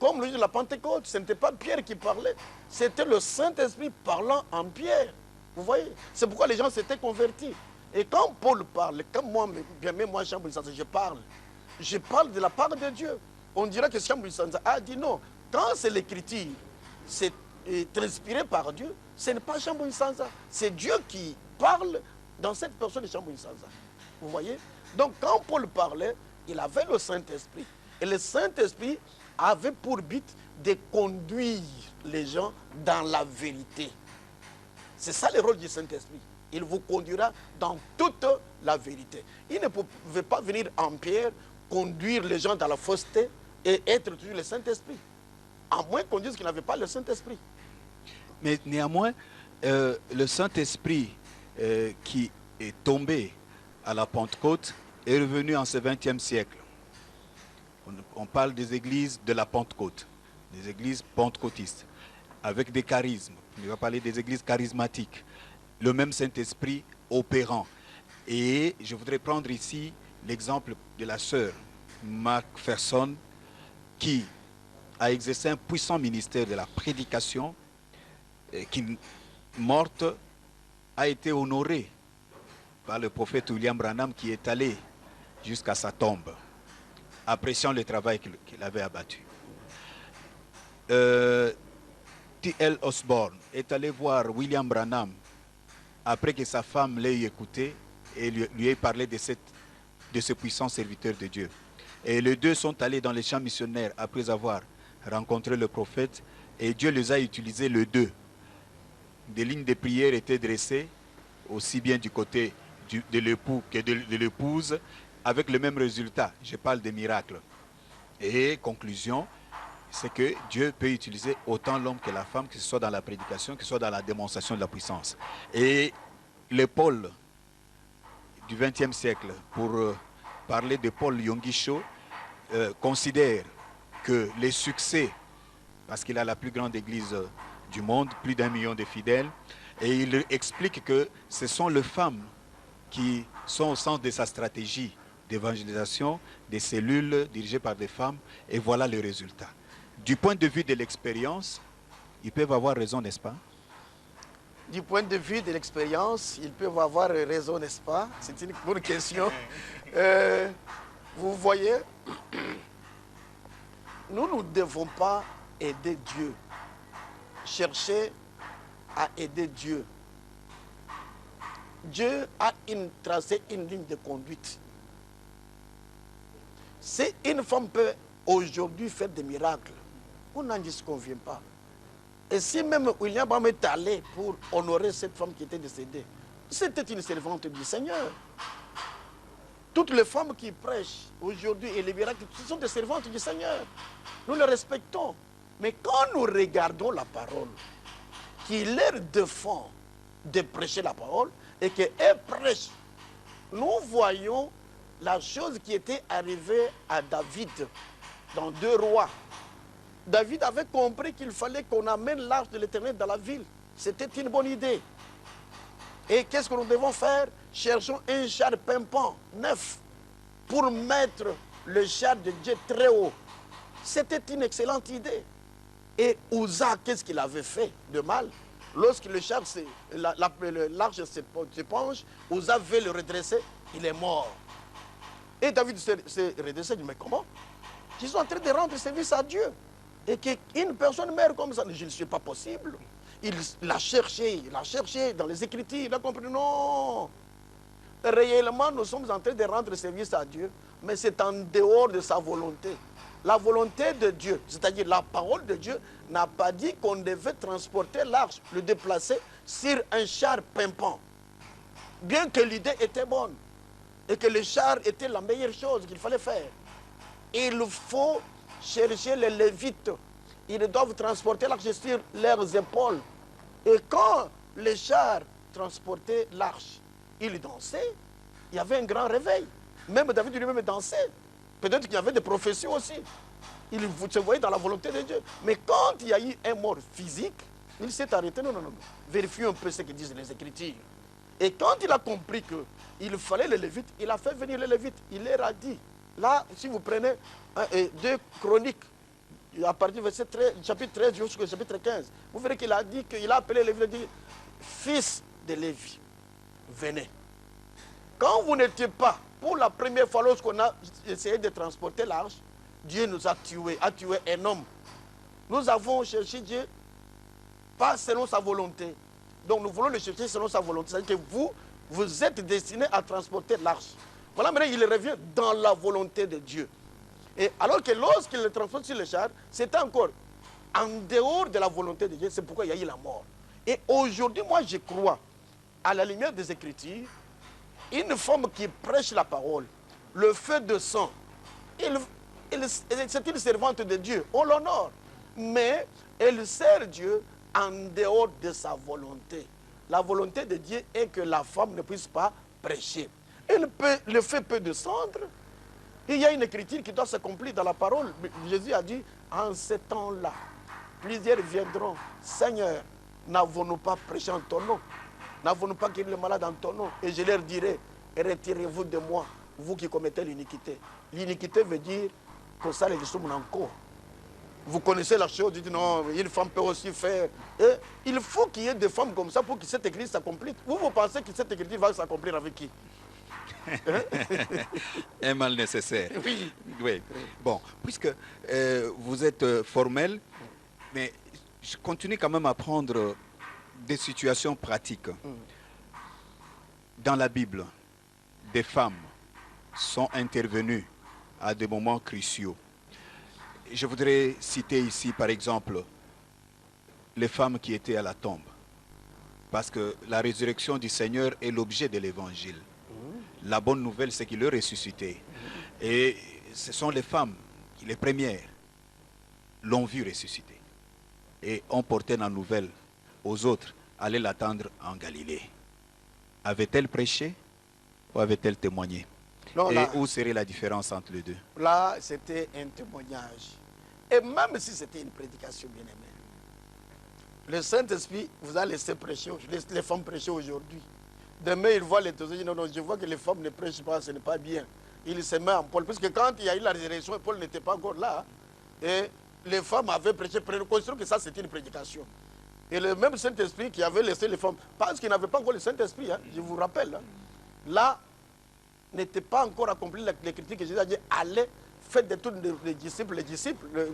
Speaker 3: Comme le jour de la Pentecôte, ce n'était pas Pierre qui parlait, c'était le Saint-Esprit parlant en Pierre. Vous voyez? C'est pourquoi les gens s'étaient convertis. Et quand Paul parle, comme moi, bien même moi, je parle de la part de Dieu. On dirait que Chambouli Sanza a dit non. Quand c'est l'écriture, c'est inspiré par Dieu, ce n'est pas Chambouli Sanza. C'est Dieu qui parle dans cette personne de Chambouli Sanza. Vous voyez? Donc quand Paul parlait, il avait le Saint-Esprit. Et le Saint-Esprit avait pour but de conduire les gens dans la vérité. C'est ça le rôle du Saint-Esprit. Il vous conduira dans toute la vérité. Il ne pouvait pas venir en Pierre, conduire les gens dans la fausseté et être toujours le Saint-Esprit. À moins qu'on dise qu'il n'avait pas le Saint-Esprit.
Speaker 2: Mais néanmoins, le Saint-Esprit qui est tombé à la Pentecôte est revenu en ce 20e siècle. On parle des églises de la Pentecôte, des églises pentecôtistes, avec des charismes. On va parler des églises charismatiques. Le même Saint-Esprit opérant. Et je voudrais prendre ici l'exemple de la sœur Macpherson, qui a exercé un puissant ministère de la prédication, qui, morte, a été honorée par le prophète William Branham, qui est allé jusqu'à sa tombe, appréciant le travail qu'il avait abattu. T.L. Osborne est allé voir William Branham après que sa femme l'ait écouté et lui ait parlé de ce puissant serviteur de Dieu. Et les deux sont allés dans les champs missionnaires après avoir rencontré le prophète, et Dieu les a utilisés les deux. Des lignes de prière étaient dressées, aussi bien du côté de l'époux que de l'épouse, avec le même résultat. Je parle des miracles. Et conclusion, c'est que Dieu peut utiliser autant l'homme que la femme, que ce soit dans la prédication, que ce soit dans la démonstration de la puissance. Et les Paul du XXe siècle, pour parler de Paul Yonggi-Cho, considère que les succès, parce qu'il a la plus grande église du monde, plus d'1 million de fidèles, et il explique que ce sont les femmes qui sont au centre de sa stratégie d'évangélisation, des cellules dirigées par des femmes, et voilà le résultat. Du point de vue de l'expérience, ils peuvent avoir raison, n'est-ce pas?
Speaker 3: Du point de vue de l'expérience, ils peuvent avoir raison, n'est-ce pas? C'est une bonne question. Vous voyez, nous ne devons pas aider Dieu, chercher à aider Dieu. Dieu a tracé une ligne de conduite. Si une femme peut aujourd'hui faire des miracles, on n'en disconvient pas. Et si même William Branham est allé pour honorer cette femme qui était décédée, c'était une servante du Seigneur. Toutes les femmes qui prêchent aujourd'hui et les miracles, ce sont des servantes du Seigneur. Nous les respectons. Mais quand nous regardons la parole, qui leur défend de prêcher la parole et qu'elles prêchent, nous voyons la chose qui était arrivée à David dans 2 Rois. David avait compris qu'il fallait qu'on amène l'arche de l'Éternel dans la ville. C'était une bonne idée. Et qu'est-ce que nous devons faire? Cherchons un char pimpant, neuf, pour mettre le char de Dieu très haut. C'était une excellente idée. Et Uza, qu'est-ce qu'il avait fait de mal? Lorsque le char, l'arche se penche, Uza veut le redresser, il est mort. Et David s'est redressé, il dit, mais comment? Ils sont en train de rendre service à Dieu. Et qu'une personne meurt comme ça, je ne suis pas possible. Il l'a cherché dans les Écritures, il a compris, non. Réellement, nous sommes en train de rendre service à Dieu, mais c'est en dehors de sa volonté. La volonté de Dieu, c'est-à-dire la parole de Dieu, n'a pas dit qu'on devait transporter l'arche, le déplacer sur un char pimpant. Bien que l'idée était bonne et que le char était la meilleure chose qu'il fallait faire. Il faut chercher les Lévites. Ils doivent transporter l'arche sur leurs épaules. Et quand les chars transportaient l'arche, ils dansaient. Il y avait un grand réveil. Même David lui-même dansait. Peut-être qu'il y avait des prophéties aussi. Il se voyait dans la volonté de Dieu. Mais quand il y a eu un mort physique, il s'est arrêté. Non. Vérifions un peu ce que disent les Écritures. Et quand il a compris qu'il fallait les Lévites, il a fait venir les Lévites. Il leur a dit. Là, si vous prenez 2 Chroniques, à partir du chapitre 13 jusqu'au chapitre 15, vous verrez qu'il a dit qu'il a appelé les Lévites, il a dit, fils de Lévi, venez. Quand vous n'étiez pas, pour la première fois lorsqu'on a essayé de transporter l'arche, Dieu nous a tué un homme. Nous avons cherché Dieu, pas selon sa volonté. Donc nous voulons le chercher selon sa volonté. C'est-à-dire que vous êtes destiné à transporter l'arche. Voilà, maintenant il revient dans la volonté de Dieu. Et alors que lorsqu'il le transporte sur le char, c'était encore en dehors de la volonté de Dieu. C'est pourquoi il y a eu la mort. Et aujourd'hui, moi je crois, à la lumière des Écritures, une femme qui prêche la parole, le feu de sang, c'est une servante de Dieu, on l'honore. Mais elle sert Dieu en dehors de sa volonté. La volonté de Dieu est que la femme ne puisse pas prêcher. Le feu peut descendre. Il y a une écriture qui doit s'accomplir dans la parole. Jésus a dit, en ce temps-là, plusieurs viendront. Seigneur, n'avons-nous pas prêché en ton nom? N'avons-nous pas guéri le malade en ton nom? Et je leur dirai, retirez-vous de moi, vous qui commettez l'iniquité. L'iniquité veut dire que ça les sommes encore. Vous connaissez la chose, vous dites non, une femme peut aussi faire. Et il faut qu'il y ait des femmes comme ça pour que cette église s'accomplisse. Vous pensez que cette église va s'accomplir avec qui?
Speaker 2: Un mal nécessaire.
Speaker 3: Oui.
Speaker 2: Oui. Bon, puisque vous êtes formel, mais je continue quand même à prendre des situations pratiques. Dans la Bible, des femmes sont intervenues à des moments cruciaux. Je voudrais citer ici, par exemple, les femmes qui étaient à la tombe. Parce que la résurrection du Seigneur est l'objet de l'évangile. La bonne nouvelle, c'est qu'il est ressuscité. Et ce sont les femmes, les premières, l'ont vu ressusciter. Et ont porté la nouvelle aux autres, aller l'attendre en Galilée. Avait-elle prêché ou avait-elle témoigné?
Speaker 3: Non,
Speaker 2: et
Speaker 3: là,
Speaker 2: où serait la différence entre les deux?
Speaker 3: Là, c'était un témoignage. Et même si c'était une prédication, bien aimée, le Saint-Esprit vous a laissé prêcher, les femmes prêcher aujourd'hui. Demain, il voit les deux, il dit non, je vois que les femmes ne prêchent pas, ce n'est pas bien. Il se met en Paul. Parce que quand il y a eu la résurrection, Paul n'était pas encore là. Et les femmes avaient prêché, considérons que ça c'était une prédication. Et le même Saint-Esprit qui avait laissé les femmes, parce qu'il n'avait pas encore le Saint-Esprit, hein, je vous rappelle, hein, là, n'était pas encore accompli l'écriture que Jésus a dit, allez, faites de tous les disciples,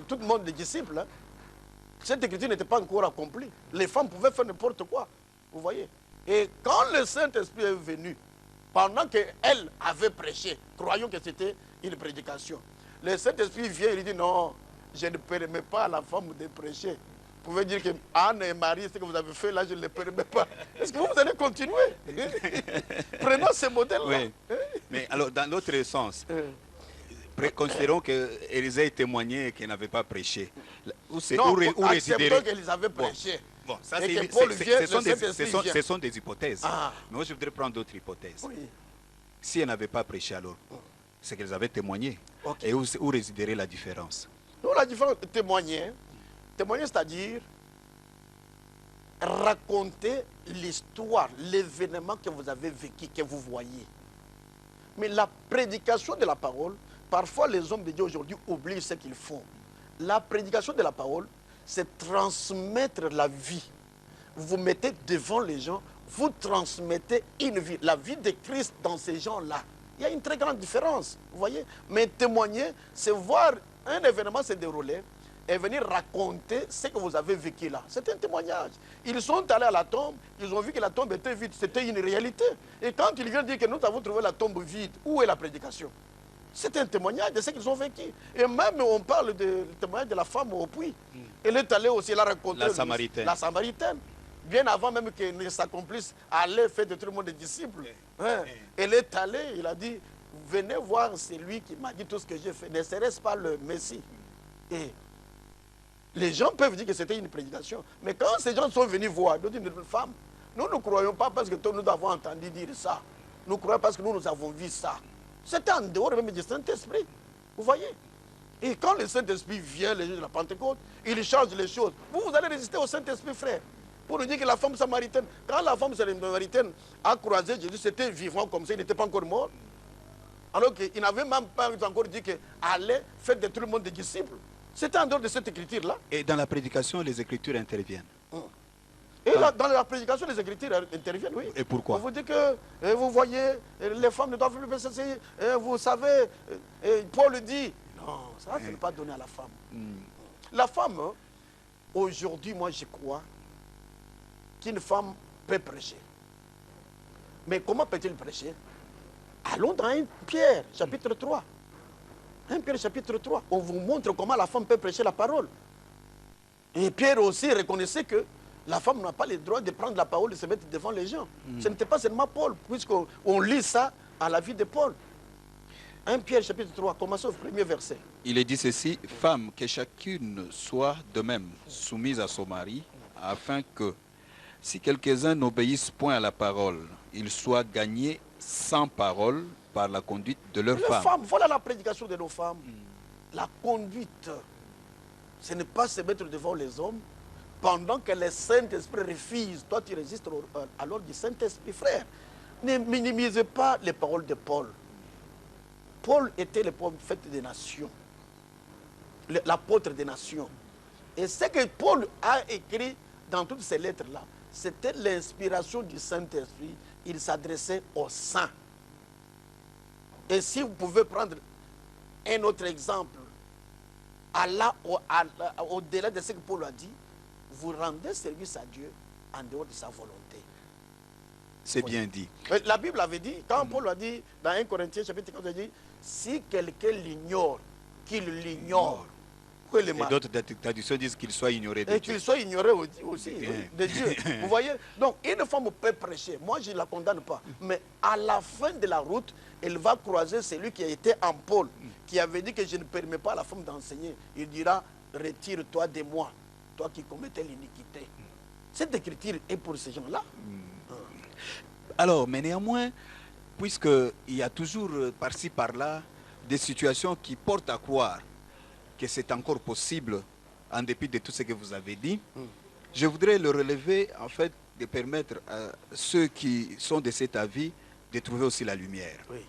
Speaker 3: tout le monde des disciples. Hein. Cette écriture n'était pas encore accomplie. Les femmes pouvaient faire n'importe quoi, vous voyez. Et quand le Saint-Esprit est venu, pendant qu'elle avait prêché, croyons que c'était une prédication, le Saint-Esprit vient et lui dit, non, je ne permets pas à la femme de prêcher. pouvez dire que Anne et Marie, ce que vous avez fait là, je ne le permets pas. Est-ce que vous allez continuer? Prenons ce modèle-là.
Speaker 2: Oui. Mais alors, dans l'autre sens, considérons qu'Élisée témoignait qu'il n'avait pas prêché.
Speaker 3: Non, acceptons qu'ils avaient prêché.
Speaker 2: Bon, ça,
Speaker 3: Et que Paul vient,
Speaker 2: ce sont des hypothèses.
Speaker 3: Ah.
Speaker 2: Mais moi, je voudrais prendre d'autres hypothèses.
Speaker 3: Oui.
Speaker 2: Si elles n'avaient pas prêché, alors, c'est qu'elles avaient témoigné.
Speaker 3: Ok.
Speaker 2: Et où résiderait la différence?
Speaker 3: Donc la différence, témoigner, c'est-à-dire raconter l'histoire, l'événement que vous avez vécu, que vous voyez. Mais la prédication de la parole, parfois les hommes de Dieu aujourd'hui oublient ce qu'ils font. La prédication de la parole, c'est transmettre la vie. Vous vous mettez devant les gens, vous transmettez une vie, la vie de Christ dans ces gens-là. Il y a une très grande différence, vous voyez. Mais témoigner, c'est voir un événement se dérouler et venir raconter ce que vous avez vécu là. C'est un témoignage. Ils sont allés à la tombe, ils ont vu que la tombe était vide, c'était une réalité. Et quand ils viennent dire que nous avons trouvé la tombe vide, où est la prédication? C'est un témoignage de ce qu'ils ont vécu. Et même on parle du témoignage de la femme au puits. Elle est allée aussi la raconter.
Speaker 2: La Samaritaine.
Speaker 3: La Samaritaine. Bien avant même que ne s'accomplisse, allez faire de tout le monde des disciples. Hein? Elle est allée, il a dit, venez voir celui qui m'a dit tout ce que j'ai fait. Ne serait-ce pas le Messie? Et les gens peuvent dire que c'était une prédication. Mais quand ces gens sont venus voir d'autres femmes, nous ne croyons pas parce que nous avons entendu dire ça. Nous croyons parce que nous avons vu ça. C'était en dehors même du Saint-Esprit. Vous voyez? Et quand le Saint-Esprit vient, les jours de la Pentecôte, il change les choses. Vous allez résister au Saint-Esprit, frère. Pour nous dire que la femme samaritaine, quand la femme samaritaine a croisé Jésus, c'était vivant comme ça, il n'était pas encore mort. Alors qu'il n'avait même pas encore dit que allez faire de tout le monde des disciples. C'était en dehors de cette écriture-là.
Speaker 2: Et dans la prédication, les Écritures interviennent.
Speaker 3: Et là, dans la prédication, les Écritures interviennent, oui.
Speaker 2: Et pourquoi?
Speaker 3: On vous dit que, vous voyez, les femmes ne doivent plus s'essayer. Vous savez, Paul dit, non, ça ne n'est pas donné à la femme. La femme, aujourd'hui, moi, je crois qu'une femme peut prêcher. Mais comment peut-elle prêcher? Allons dans 1 Pierre, chapitre 3. 1 Pierre, chapitre 3. On vous montre comment la femme peut prêcher la parole. Et Pierre aussi reconnaissait que la femme n'a pas le droit de prendre la parole et de se mettre devant les gens. Ce n'était pas seulement Paul, puisqu'on lit ça à la vie de Paul. 1 Pierre, chapitre 3, commençons au premier verset.
Speaker 2: Il est dit ceci, femme, que chacune soit de même soumise à son mari, afin que, si quelques-uns n'obéissent point à la parole, ils soient gagnés sans parole par la conduite de leur femme.
Speaker 3: Voilà la prédication de nos femmes. La conduite, ce n'est pas se mettre devant les hommes pendant que le Saint-Esprit refuse. Toi, tu résistes alors du Saint-Esprit, frère. Ne minimisez pas les paroles de Paul. Paul était le prophète des nations, l'apôtre des nations. Et ce que Paul a écrit dans toutes ces lettres-là, c'était l'inspiration du Saint-Esprit. Il s'adressait aux saints. Et si vous pouvez prendre un autre exemple, au-delà de ce que Paul a dit, vous rendez service à Dieu en dehors de sa volonté.
Speaker 2: C'est bien dit.
Speaker 3: La Bible avait dit, quand Paul a dit dans 1 Corinthiens chapitre 14, il a dit, si quelqu'un l'ignore, qu'il l'ignore.
Speaker 2: Et d'autres traductions disent qu'il soit ignoré de Dieu.
Speaker 3: Et qu'il soit ignoré aussi de Dieu. Vous voyez? Donc, une femme peut prêcher. Moi, je ne la condamne pas. Mais à la fin de la route, elle va croiser celui qui a été en Paul, qui avait dit que je ne permets pas à la femme d'enseigner. Il dira, retire-toi de moi, toi qui commettais l'iniquité. Cette écriture est pour ces gens-là.
Speaker 2: Alors, mais néanmoins, puisqu'il y a toujours par-ci, par-là, des situations qui portent à croire que c'est encore possible, en dépit de tout ce que vous avez dit, je voudrais le relever, en fait, de permettre à ceux qui sont de cet avis de trouver aussi la lumière.
Speaker 3: Oui.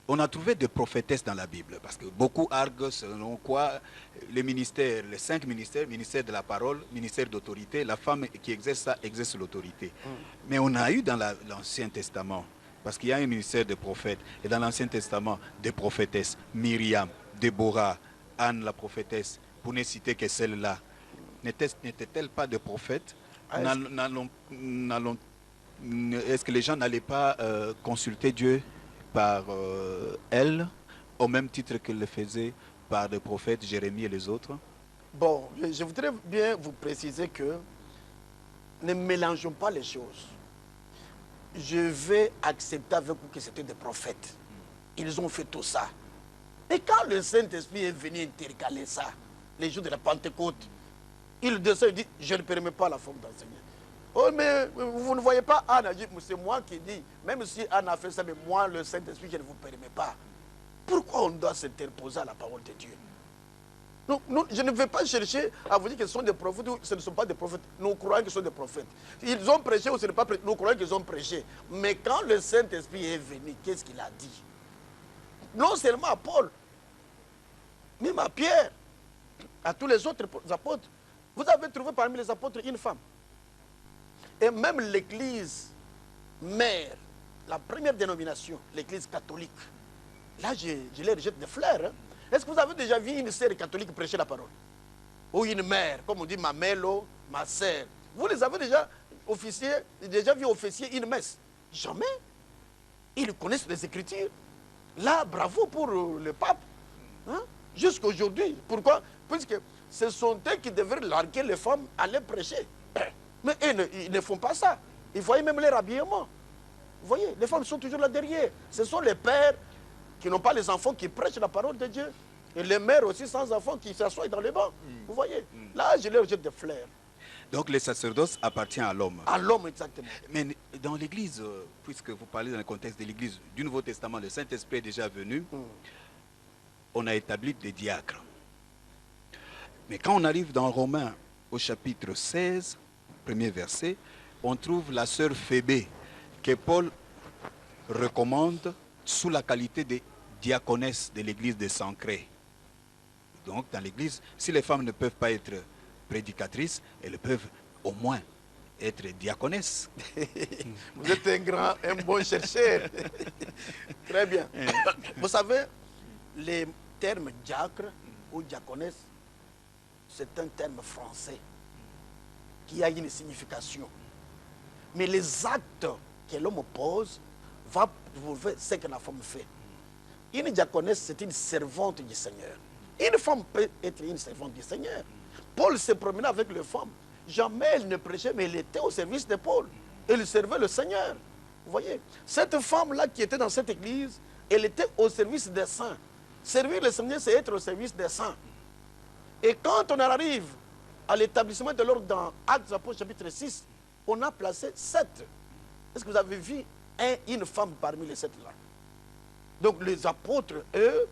Speaker 2: On a trouvé des prophétesses dans la Bible, parce que beaucoup arguent selon quoi les ministères, les 5 ministères, ministère de la parole, ministère d'autorité, la femme qui exerce ça, exerce l'autorité. Mais on a eu dans l'Ancien Testament, parce qu'il y a un ministère de prophètes, et dans l'Ancien Testament, des prophétesses, Myriam, Déborah, Anne la prophétesse, pour ne citer que celle-là, n'était-elle pas de prophète? Est-ce que les gens n'allaient pas consulter Dieu par elle, au même titre qu'ils le faisaient par des prophètes, Jérémie et les autres?
Speaker 3: Bon, je voudrais bien vous préciser que ne mélangeons pas les choses. Je vais accepter avec vous que c'était des prophètes. Ils ont fait tout ça. Et quand le Saint-Esprit est venu intercaler ça, les jours de la Pentecôte, il descend et dit, je ne permets pas à la femme d'enseigner. Oh, mais vous ne voyez pas Anne, c'est moi qui dis, même si Anne a fait ça, mais moi, le Saint-Esprit, je ne vous permets pas. Pourquoi on doit s'interposer à la parole de Dieu? Je ne vais pas chercher à vous dire que ce sont des prophètes ou ce ne sont pas des prophètes. Nous croyons que ce sont des prophètes. Ils ont prêché ou ce n'est pas prêché. Nous croyons qu'ils ont prêché. Mais quand le Saint-Esprit est venu, qu'est-ce qu'il a dit? Non seulement à Paul, même à Pierre, à tous les autres apôtres. Vous avez trouvé parmi les apôtres une femme. Et même l'église mère, la première dénomination, l'église catholique, là je les rejette des fleurs. Hein. Est-ce que vous avez déjà vu une sœur catholique prêcher la parole? Ou une mère, comme on dit ma mélo, ma sœur. Vous les avez déjà vu officier une messe? Jamais. Ils connaissent les Écritures. Là, bravo pour le pape. Hein? Jusqu'à aujourd'hui. Pourquoi? Puisque ce sont eux qui devraient larguer les femmes à aller prêcher. Mais ils ne font pas ça. Ils voyaient même leur habillement. Vous voyez, les femmes sont toujours là derrière. Ce sont les pères qui n'ont pas les enfants qui prêchent la parole de Dieu. Et les mères aussi sans enfants qui s'assoient dans les bancs. Vous voyez, là, je leur jette des fleurs.
Speaker 2: Donc le sacerdoce appartient à l'homme.
Speaker 3: À l'homme, exactement.
Speaker 2: Mais dans l'Église, puisque vous parlez dans le contexte de l'Église, du Nouveau Testament, le Saint-Esprit est déjà venu, on a établi des diacres. Mais quand on arrive dans Romains, au chapitre 16, premier verset, on trouve la sœur Phébé, que Paul recommande sous la qualité de diaconesse de l'Église de Sancré. Donc dans l'Église, si les femmes ne peuvent pas être prédicatrices, elles peuvent au moins être diaconesses.
Speaker 3: Vous êtes un bon chercheur. Très bien. Vous savez, les termes diacre ou diaconesse, c'est un terme français qui a une signification. Mais les actes que l'homme pose va prouver ce que la femme fait. Une diaconesse, c'est une servante du Seigneur. Une femme peut être une servante du Seigneur. Paul se promenait avec les femmes. Jamais elle ne prêchait, mais elle était au service de Paul. Elle servait le Seigneur. Vous voyez, cette femme-là qui était dans cette église, elle était au service des saints. Servir le Seigneur, c'est être au service des saints. Et quand on arrive à l'établissement de l'ordre dans Actes des Apôtres chapitre 6, on a placé 7. Est-ce que vous avez vu une femme parmi les 7 là? Donc les apôtres, eux,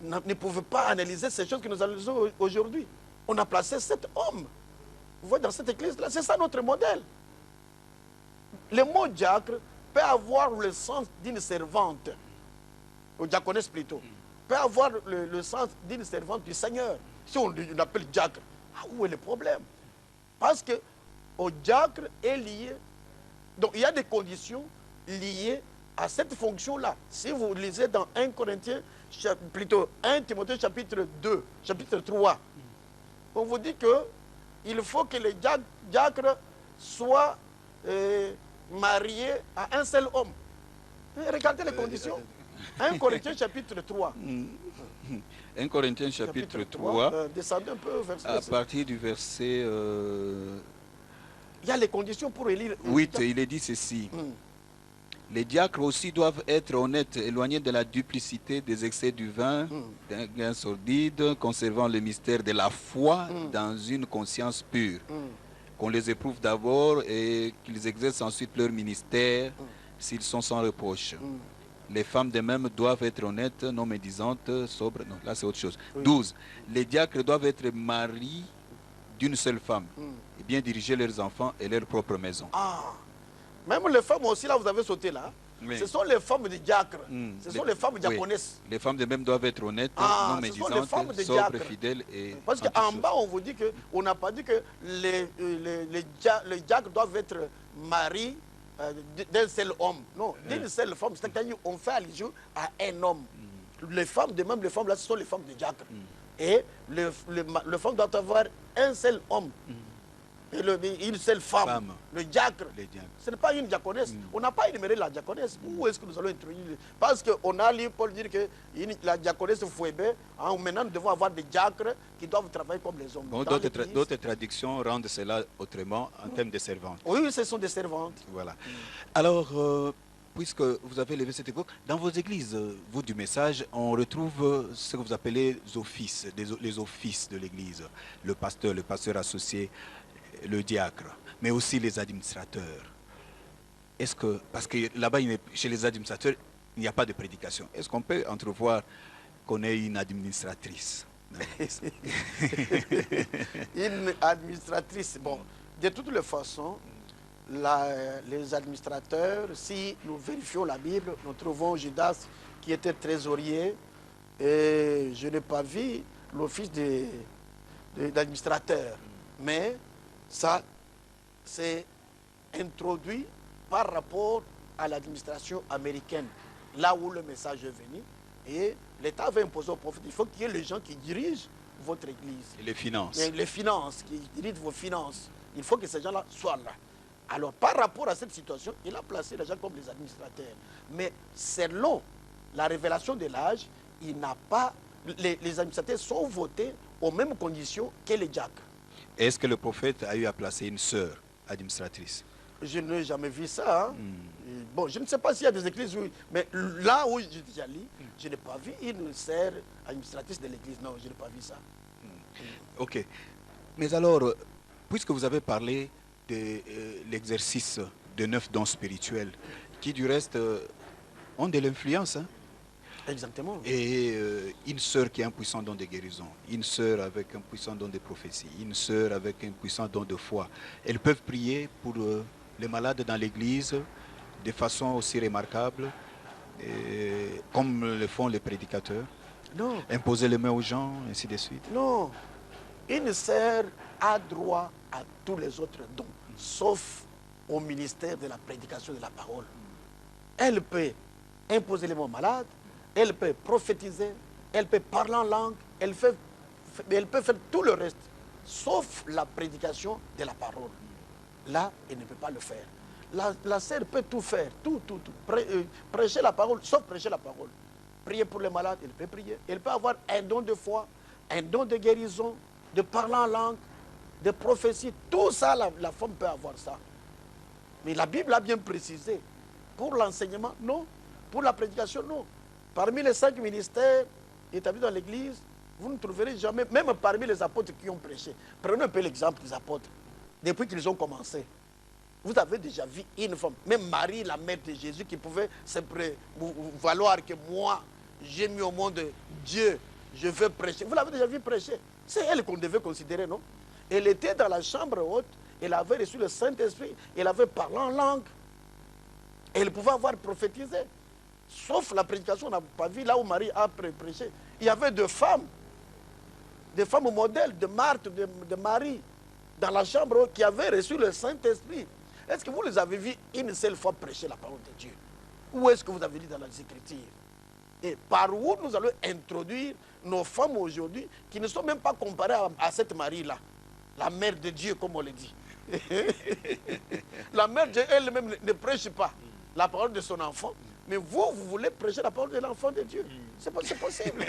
Speaker 3: ne pouvaient pas analyser ces choses que nous analysons aujourd'hui. On a placé 7 hommes. Vous voyez, dans cette église-là, c'est ça notre modèle. Le mot diacre peut avoir le sens d'une servante, ou diaconesse plutôt, peut avoir le sens d'une servante du Seigneur. Si on l'appelle diacre, où est le problème? Parce que au diacre est lié, donc il y a des conditions liées à cette fonction-là. Si vous lisez dans 1 Corinthiens, plutôt 1 Timothée chapitre 2, chapitre 3, on vous dit que il faut que les diacres soient mariés à un seul homme. Regardez les conditions. 1 Corinthiens chapitre 3.
Speaker 2: 1 Corinthiens chapitre 3,
Speaker 3: descendez un peu, verset
Speaker 2: à partir du verset
Speaker 3: il y a les conditions pour élire.
Speaker 2: 8, il est dit ceci. Les diacres aussi doivent être honnêtes, éloignés de la duplicité, des excès du vin, d'un gain sordide, conservant le mystère de la foi dans une conscience pure. Qu'on les éprouve d'abord et qu'ils exercent ensuite leur ministère s'ils sont sans reproche. Les femmes de même doivent être honnêtes, non médisantes, sobres. Non, là c'est autre chose. 12. Les diacres doivent être maris d'une seule femme et bien diriger leurs enfants et leur propre maison.
Speaker 3: Ah, même les femmes aussi, là, vous avez sauté là. Oui. Ce sont les femmes de diacres. Ce sont les femmes diaconesses.
Speaker 2: Oui. Les femmes de même doivent être honnêtes, non médisantes, sobres, fidèles et
Speaker 3: parce qu'en bas, on vous dit que, on n'a pas dit que les diacres doivent être maris d'un seul homme. Non, d'une seule femme. C'est-à-dire qu'on fait allusion à un homme. Les femmes de même, les femmes là, ce sont les femmes de diacres. Et les femmes doivent avoir un seul homme. une seule femme, le diacre. Ce n'est pas une diaconesse. On n'a pas énuméré la diaconesse. Où est-ce que nous allons introduire? Parce qu'on a lu Paul dire que la diaconesse Fouébé, maintenant nous devons avoir des diacres qui doivent travailler comme les hommes.
Speaker 2: Bon, d'autres traductions rendent cela autrement en termes de servantes.
Speaker 3: Oui, ce sont des servantes.
Speaker 2: Voilà. Alors, puisque vous avez levé cette époque, dans vos églises, vous du message, on retrouve ce que vous appelez les offices de l'église. Le pasteur associé, le diacre, mais aussi les administrateurs. Est-ce que, parce que là-bas, chez les administrateurs, il n'y a pas de prédication. Est-ce qu'on peut entrevoir qu'on ait une administratrice?
Speaker 3: Une administratrice, bon, de toutes les façons, les administrateurs, si nous vérifions la Bible, nous trouvons Judas qui était trésorier, et je n'ai pas vu l'office d'administrateur, mais ça c'est introduit par rapport à l'administration américaine, là où le message est venu, et l'État avait imposé au prophète, il faut qu'il y ait les gens qui dirigent votre église.
Speaker 2: Et les finances.
Speaker 3: Et les finances, qui dirigent vos finances. Il faut que ces gens-là soient là. Alors, par rapport à cette situation, il a placé les gens comme les administrateurs. Mais selon la révélation de l'âge, il n'a pas... Les administrateurs sont votés aux mêmes conditions que les diacres.
Speaker 2: Est-ce que le prophète a eu à placer une sœur administratrice?
Speaker 3: Je n'ai jamais vu ça. Hein. Bon, je ne sais pas s'il y a des églises où... Mais là où j'ai déjà lu, je n'ai pas vu une sœur administratrice de l'église. Non, je n'ai pas vu ça.
Speaker 2: Ok. Mais alors, puisque vous avez parlé de l'exercice de 9 dons spirituels, qui du reste ont de l'influence, hein?
Speaker 3: Exactement.
Speaker 2: Et une sœur qui a un puissant don de guérison, une sœur avec un puissant don de prophétie, une sœur avec un puissant don de foi, elles peuvent prier pour les malades dans l'église de façon aussi remarquable, comme le font les prédicateurs.
Speaker 3: Non.
Speaker 2: Imposer les mains aux gens, ainsi de suite.
Speaker 3: Non. Une sœur a droit à tous les autres dons, sauf au ministère de la prédication de la parole. Elle peut imposer les mains aux malades, elle peut prophétiser, elle peut parler en langue, elle peut faire tout le reste, sauf la prédication de la parole. Là, elle ne peut pas le faire. La sœur peut tout faire, tout. Prêcher la parole, sauf prêcher la parole. Prier pour les malades, elle peut prier. Elle peut avoir un don de foi, un don de guérison, de parler en langue, de prophétie. Tout ça, la femme peut avoir ça. Mais la Bible a bien précisé. Pour l'enseignement, non. Pour la prédication, non. Parmi les 5 ministères établis dans l'Église, vous ne trouverez jamais, même parmi les apôtres qui ont prêché. Prenez un peu l'exemple des apôtres. Depuis qu'ils ont commencé, vous avez déjà vu une femme, même Marie, la mère de Jésus, qui pouvait se valoir que moi, j'ai mis au monde Dieu, je veux prêcher. Vous l'avez déjà vu prêcher. C'est elle qu'on devait considérer, non? Elle était dans la chambre haute, elle avait reçu le Saint-Esprit, elle avait parlé en langue. Elle pouvait avoir prophétisé. Sauf la prédication, on n'a pas vu là où Marie a prêché. Il y avait des femmes modèles de Marthe, de Marie, dans la chambre haute, qui avaient reçu le Saint-Esprit. Est-ce que vous les avez vus une seule fois prêcher la parole de Dieu? Où est-ce que vous avez lu dans les Écritures? Et par où nous allons introduire nos femmes aujourd'hui qui ne sont même pas comparées à cette Marie-là, la mère de Dieu, comme on le dit. La mère de Dieu elle-même ne prêche pas la parole de son enfant, mais vous voulez prêcher la parole de l'enfant de Dieu. C'est possible.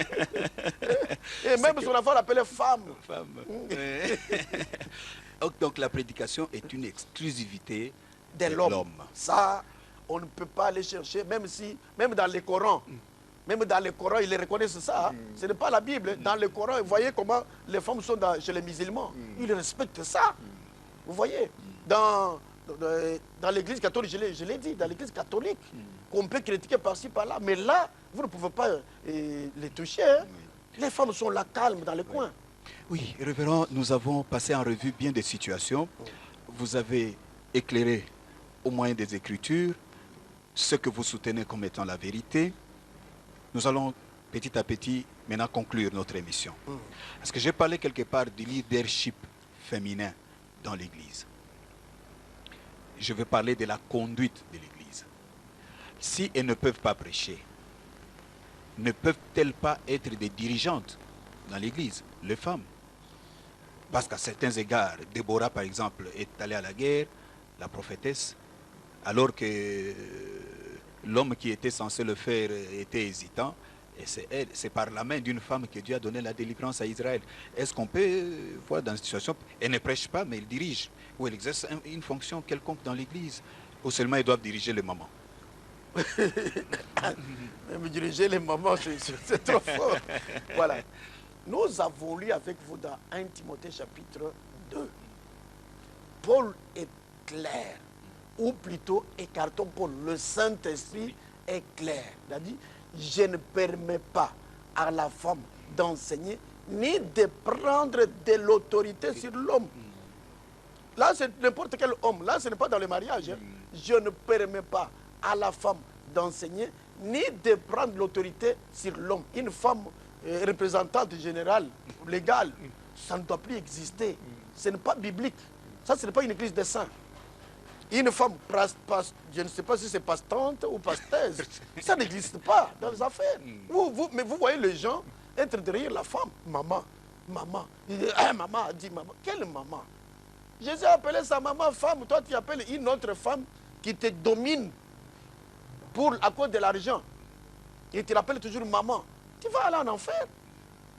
Speaker 3: Et même son enfant l'appelait femme.
Speaker 2: Donc la prédication est une exclusivité
Speaker 3: de l'homme. Ça, on ne peut pas aller chercher, même dans les Corans. Même dans le Coran, ils reconnaissent ça. Hein. Ce n'est pas la Bible. Dans le Coran, vous voyez comment les femmes sont chez les musulmans. Ils respectent ça. Vous voyez, dans l'église catholique, je l'ai dit, dans l'église catholique, qu'on peut critiquer par-ci, par-là. Mais là, vous ne pouvez pas les toucher. Hein. Les femmes sont là, calmes, dans les coins.
Speaker 2: Oui, révérend, nous avons passé en revue bien des situations. Vous avez éclairé, au moyen des Écritures, ce que vous soutenez comme étant la vérité. Nous allons petit à petit maintenant conclure notre émission. Parce que j'ai parlé quelque part du leadership féminin dans l'Église. Je veux parler de la conduite de l'Église. Si elles ne peuvent pas prêcher, ne peuvent-elles pas être des dirigeantes dans l'Église, les femmes? Parce qu'à certains égards, Déborah, par exemple, est allée à la guerre, la prophétesse, alors que l'homme qui était censé le faire était hésitant. Et c'est par la main d'une femme que Dieu a donné la délivrance à Israël. Est-ce qu'on peut voir dans cette situation, elle ne prêche pas, mais elle dirige, ou elle exerce une fonction quelconque dans l'église, ou seulement ils doivent diriger les mamans?
Speaker 3: Même diriger les mamans, c'est trop fort. Voilà. Nous avons lu avec vous dans 1 Timothée chapitre 2. Paul est clair, ou plutôt écartons Paul, le Saint-Esprit est clair. Il a dit, je ne permets pas à la femme d'enseigner ni de prendre de l'autorité sur l'homme. Là, c'est n'importe quel homme. Là, ce n'est pas dans le mariage. Hein. Je ne permets pas à la femme d'enseigner ni de prendre l'autorité sur l'homme. Une femme représentante générale, légale, ça ne doit plus exister. Ce n'est pas biblique. Ça, ce n'est pas une église des saints. Une femme, je ne sais pas si c'est pastante ou pasteuse, ça n'existe pas dans les affaires. Mais vous voyez les gens être derrière la femme. Maman, maman. Maman a dit maman. Quelle maman? Jésus a appelé sa maman femme. Toi, tu appelles une autre femme qui te domine à cause de l'argent. Et tu l'appelles toujours maman. Tu vas aller en enfer.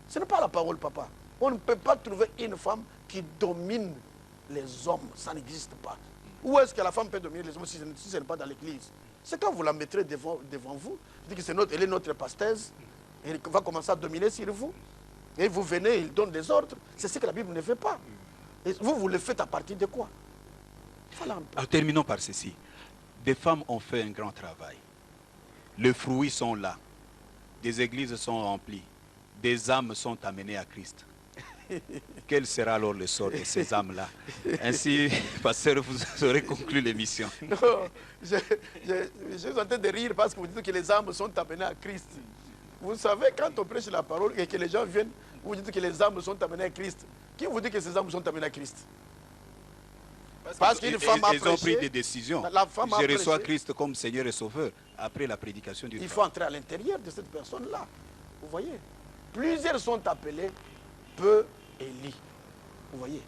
Speaker 3: Ce n'est pas la parole, papa. On ne peut pas trouver une femme qui domine les hommes. Ça n'existe pas. Où est-ce que la femme peut dominer les hommes si ce n'est pas dans l'église? C'est quand vous la mettrez devant vous. Je dis que elle est notre pasteuse. Elle va commencer à dominer sur vous. Et vous venez, il donne des ordres. C'est ce que la Bible ne fait pas. Et vous le faites à partir de quoi? Voilà.
Speaker 2: Alors, terminons par ceci. Des femmes ont fait un grand travail. Les fruits sont là. Des églises sont remplies. Des âmes sont amenées à Christ. Quel sera alors le sort de ces âmes-là? Ainsi, pasteur, vous aurez conclu l'émission.
Speaker 3: Non, je suis en train de rire parce que vous dites que les âmes sont amenées à Christ. Vous savez, quand on prêche la parole et que les gens viennent, vous dites que les âmes sont amenées à Christ. Qui vous dit que ces âmes sont amenées à Christ? Parce qu'une femme a prêché.
Speaker 2: Ils ont pris des décisions. Je reçois Christ comme Seigneur et Sauveur après la prédication du
Speaker 3: Il faut entrer à l'intérieur de cette personne-là. Vous voyez? Plusieurs sont appelés, peu élis. Vous voyez?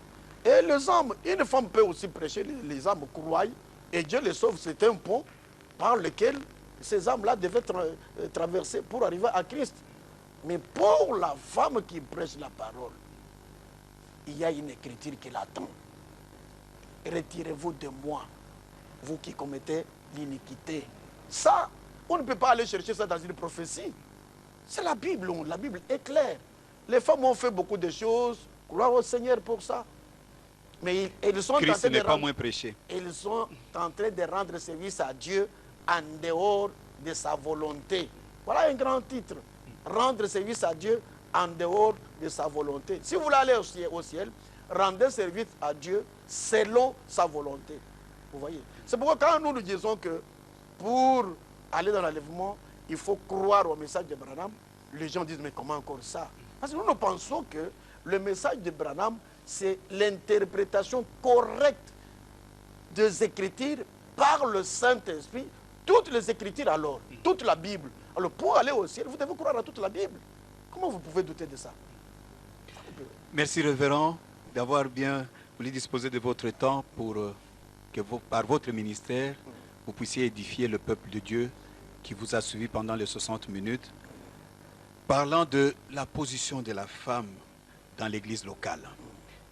Speaker 3: Et les âmes, une femme peut aussi prêcher, les âmes croient, et Dieu les sauve. C'est un pont par lequel ces âmes-là devaient traverser pour arriver à Christ. Mais pour la femme qui prêche la parole, il y a une écriture qui l'attend. Retirez-vous de moi, vous qui commettez l'iniquité. Ça, on ne peut pas aller chercher ça dans une prophétie. C'est la Bible est claire. Les femmes ont fait beaucoup de choses, gloire au Seigneur pour ça. Mais ils sont
Speaker 2: Christ n'est pas moins prêché.
Speaker 3: Ils sont en train de rendre service à Dieu en dehors de sa volonté. Voilà un grand titre. Rendre service à Dieu en dehors de sa volonté. Si vous voulez aller au ciel, rendez service à Dieu selon sa volonté. Vous voyez? C'est pourquoi quand nous disons que pour aller dans l'enlèvement, il faut croire au message de Branham, les gens disent mais comment encore ça? Parce que nous pensons que le message de Branham, c'est l'interprétation correcte des Écritures par le Saint-Esprit. Toutes les Écritures alors, toute la Bible. Alors pour aller au ciel, vous devez croire à toute la Bible. Comment vous pouvez douter de ça?
Speaker 2: Merci révérend d'avoir bien voulu disposer de votre temps pour que par votre ministère, vous puissiez édifier le peuple de Dieu qui vous a suivi pendant les 60 minutes. Parlant de la position de la femme dans l'église locale.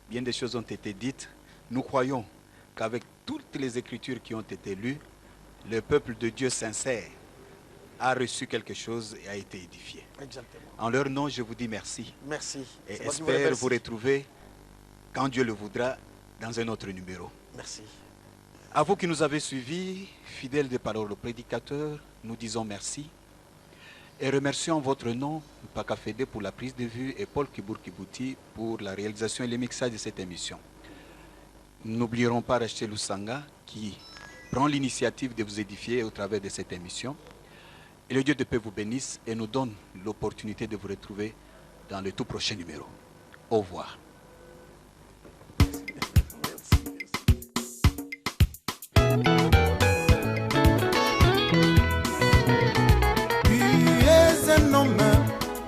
Speaker 2: Bien des choses ont été dites. Nous croyons qu'avec toutes les écritures qui ont été lues, le peuple de Dieu sincère a reçu quelque chose et a été édifié.
Speaker 3: Exactement.
Speaker 2: En leur nom, je vous dis merci.
Speaker 3: Merci.
Speaker 2: Et espère vous retrouver, quand Dieu le voudra, dans un autre numéro.
Speaker 3: Merci.
Speaker 2: À vous qui nous avez suivis, fidèles des paroles au prédicateur, nous disons merci. Et remercions en votre nom, Paka Fede pour la prise de vue et Paul Kibour-Kibouti pour la réalisation et le mixage de cette émission. Nous n'oublierons pas Rachel Lusanga qui prend l'initiative de vous édifier au travers de cette émission. Et le Dieu de paix vous bénisse et nous donne l'opportunité de vous retrouver dans le tout prochain numéro. Au revoir.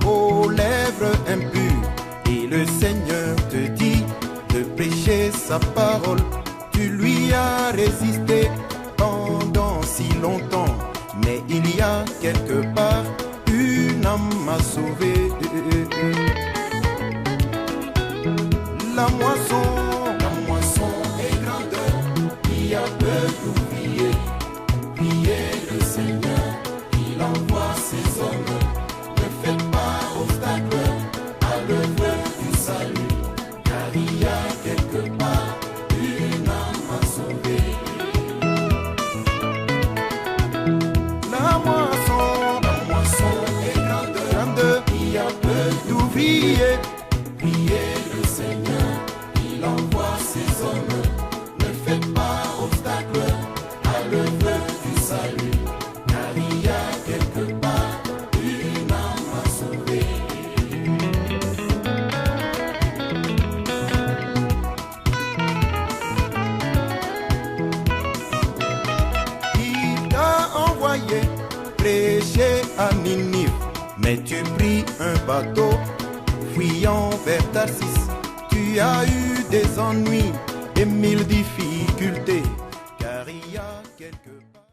Speaker 1: Aux lèvres impures, et le Seigneur te dit, La moisson est grande, il y a peu d'ouvriers. Priez le Seigneur, il envoie ses hommes. Ne faites pas obstacle à l'œuvre du salut, car il y a quelque part une âme à sauver. La moisson est grande, il y a peu d'ouvriers. Priez le Seigneur, il envoie ses hommes. Ne faites pas obstacle à l'œuvre du salut, car il y a quelque part une âme à sauver. Il t'a envoyé prêcher à Ninive, mais tu pris un bateau fuyant vers Tarsis. Tu as eu des ennuis et 1000 difficultés, car il y a quelque part